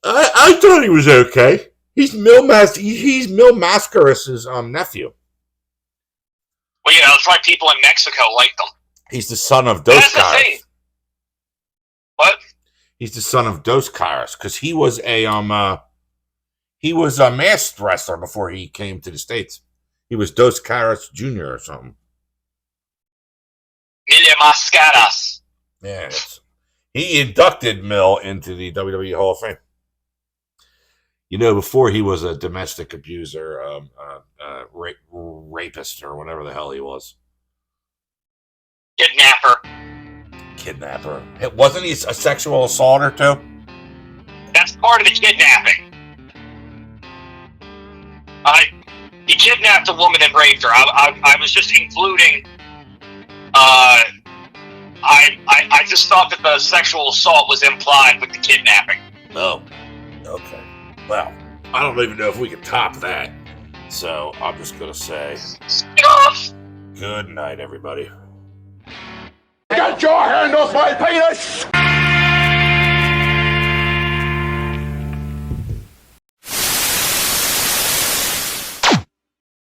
I thought he was okay. He's Mil Mascaras's nephew. Well, yeah, that's why people in Mexico like them. He's the son of Dos Caras. What? He's the son of Dos Caras because he was a masked wrestler before he came to the States. He was Dos Caras Jr. or something. Mil Mascaras. Yeah, he inducted Mil into the WWE Hall of Fame. You know, before he was a domestic abuser, rapist, or whatever the hell he was. Kidnapper. Wasn't he a sexual assaulter, too? That's part of the kidnapping. He kidnapped a woman and raped her. I was just including... I just thought that the sexual assault was implied with the kidnapping. Oh, okay. Well, I don't even know if we can top that. So I'm just going to say, good night, everybody. Get your hand off my penis!